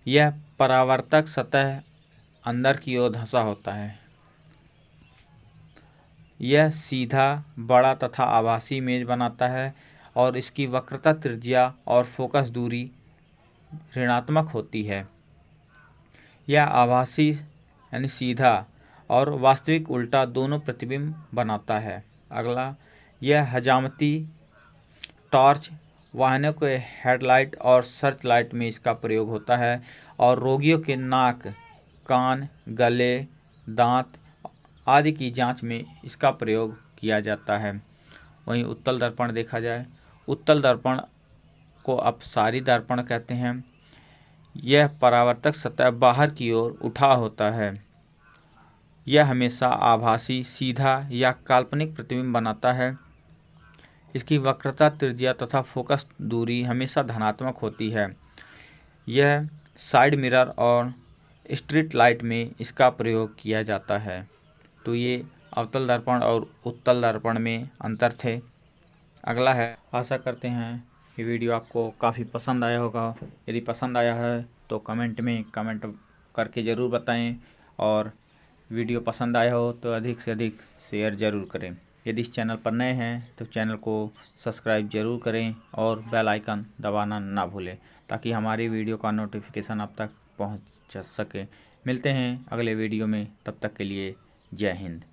यह परावर्तक सतह अंदर की ओर धंसा होता है। यह सीधा, बड़ा तथा आभासी इमेज बनाता है और इसकी वक्रता, त्रिज्या और फोकस दूरी ऋणात्मक होती है। यह आभासी यानी सीधा और वास्तविक उल्टा दोनों प्रतिबिंब बनाता है। अगला, यह हजामती टॉर्च, वाहनों के हेडलाइट और सर्च लाइट में इसका प्रयोग होता है और रोगियों के नाक, कान, गले, दांत आदि की जांच में इसका प्रयोग किया जाता है। वहीं उत्तल दर्पण देखा जाए, उत्तल दर्पण को अपसारी दर्पण कहते हैं। यह परावर्तक सतह बाहर की ओर उठा होता है। यह हमेशा आभासी, सीधा या काल्पनिक प्रतिबिंब बनाता है। इसकी वक्रता, त्रिज्या तथा फोकस दूरी हमेशा धनात्मक होती है। यह साइड मिरर और स्ट्रीट लाइट में इसका प्रयोग किया जाता है। तो ये अवतल दर्पण और उत्तल दर्पण में अंतर थे। अगला है, आशा करते हैं ये वीडियो आपको काफ़ी पसंद आया होगा। यदि पसंद आया है तो कमेंट में कमेंट करके ज़रूर बताएं और वीडियो पसंद आया हो तो अधिक से अधिक शेयर ज़रूर करें। यदि इस चैनल पर नए हैं तो चैनल को सब्सक्राइब ज़रूर करें और बेल आइकन दबाना ना भूलें ताकि हमारी वीडियो का नोटिफिकेशन आप तक पहुंच सके। मिलते हैं अगले वीडियो में, तब तक के लिए जय हिंद।